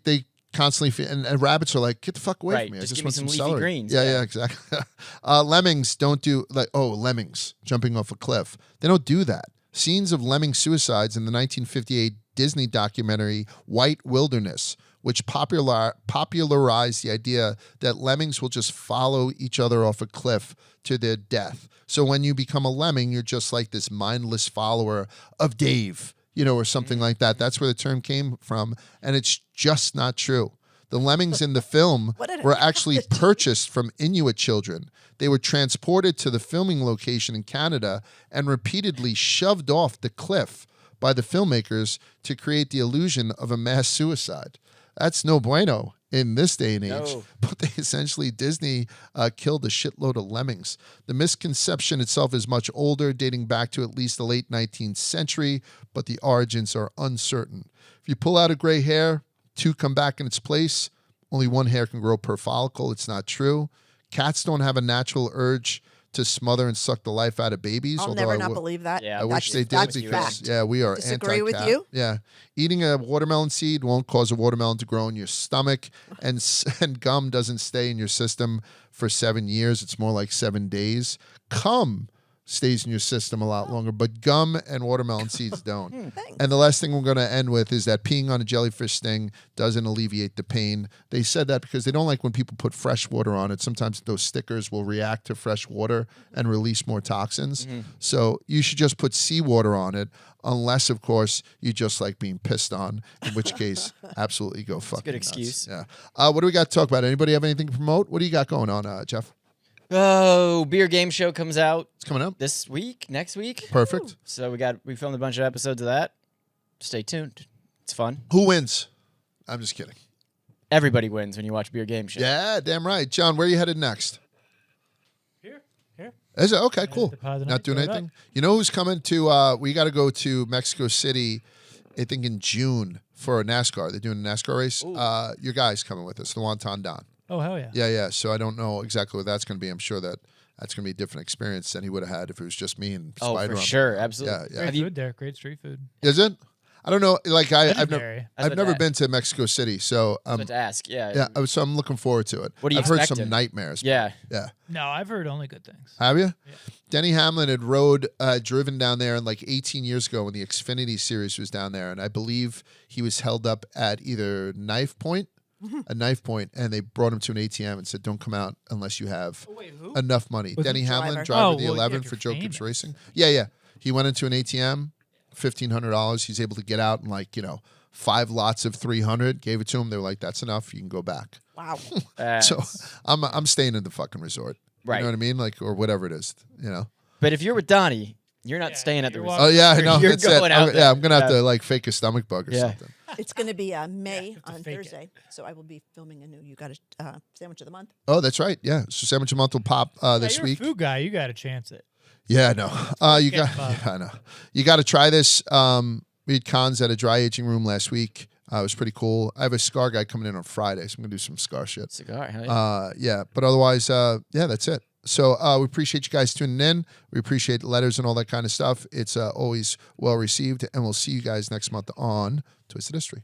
constantly and rabbits are like, get the fuck away from me. I just want some leafy celery. Greens. Yeah, exactly. Lemmings don't do lemmings jumping off a cliff. They don't do that. Scenes of lemming suicides in the 1958 Disney documentary White Wilderness, which popularized the idea that lemmings will just follow each other off a cliff to their death. So when you become a lemming, you're just like this mindless follower of Dave, or something like that. That's where the term came from, and it's just not true. The lemmings in the film were actually purchased from Inuit children. They were transported to the filming location in Canada and repeatedly shoved off the cliff by the filmmakers to create the illusion of a mass suicide. That's no bueno in this day and age. No. But Disney killed a shitload of lemmings. The misconception itself is much older, dating back to at least the late 19th century, but the origins are uncertain. If you pull out a gray hair, 2 come back in its place. Only 1 hair can grow per follicle. It's not true. Cats don't have a natural urge to smother and suck the life out of babies. I'll never not believe that. Yeah, I wish they did because we are disagree anti-cat. with you. Yeah, eating a watermelon seed won't cause a watermelon to grow in your stomach, and gum doesn't stay in your system for 7 years. It's more like 7 days. Cum stays in your system a lot longer, but gum and watermelon seeds don't. And the last thing we're going to end with is that peeing on a jellyfish sting doesn't alleviate the pain. They said that because they don't like when people put fresh water on it. Sometimes those stickers will react to fresh water and release more toxins. So you should just put seawater on it, unless, of course, you just like being pissed on, in which case, absolutely go fucking good nuts. excuse. Yeah. What do we got to talk about? Anybody have anything to promote? What do you got going on, Jeff? Oh, beer game show comes out. It's coming up this week, next week. Perfect. So we filmed a bunch of episodes of that. Stay tuned. It's fun. Who wins? I'm just kidding. Everybody wins when you watch beer game show. Yeah, damn right. John, where are you headed next? Here. Is it? Okay, cool. Not doing anything? You know who's coming to, we got to go to Mexico City, I think in June for a NASCAR. They're doing a NASCAR race. Your guy's coming with us, the Wonton Don. Oh, hell yeah. Yeah. So I don't know exactly what that's going to be. I'm sure that's going to be a different experience than he would have had if it was just me and Spider. For sure. Absolutely. Yeah. Great food there. Great street food. Is it? I don't know. Like I've never to been to Mexico City, so to ask. yeah. So I'm looking forward to it. What do you I've expect heard some nightmares. Yeah. Yeah. No, I've heard only good things. Have you? Yeah. Denny Hamlin had driven down there like 18 years ago when the Xfinity Series was down there, and I believe he was held up at either knife point, and they brought him to an ATM and said, "Don't come out unless you have enough money." Denny Hamlin, driver of the 11 for Joe Gibbs Racing. Yeah. He went into an ATM, $1,500. He's able to get out in 5 lots of 300. Gave it to him. They were like, "That's enough. You can go back." Wow. So I'm staying in the fucking resort. Right. You know what I mean? Or whatever it is. But if you're with Donnie, you're not staying at the resort. Oh yeah, I know. You're That's going it. out there. I'm gonna have to fake a stomach bug or something. It's going to be May on Thursday, so I will be filming a new You Got a Sandwich of the Month. Oh, that's right. Yeah, so Sandwich of the Month will pop this week. You're a food guy. You got to chance it. Yeah, I know. I know. You got to try this. We had cons at a dry aging room last week. It was pretty cool. I have a cigar guy coming in on Friday, so I'm gonna do some cigar shit. Cigar, hell yeah. Yeah, but otherwise, that's it. So we appreciate you guys tuning in. We appreciate the letters and all that kind of stuff. It's always well received, and we'll see you guys next month on Twisted History.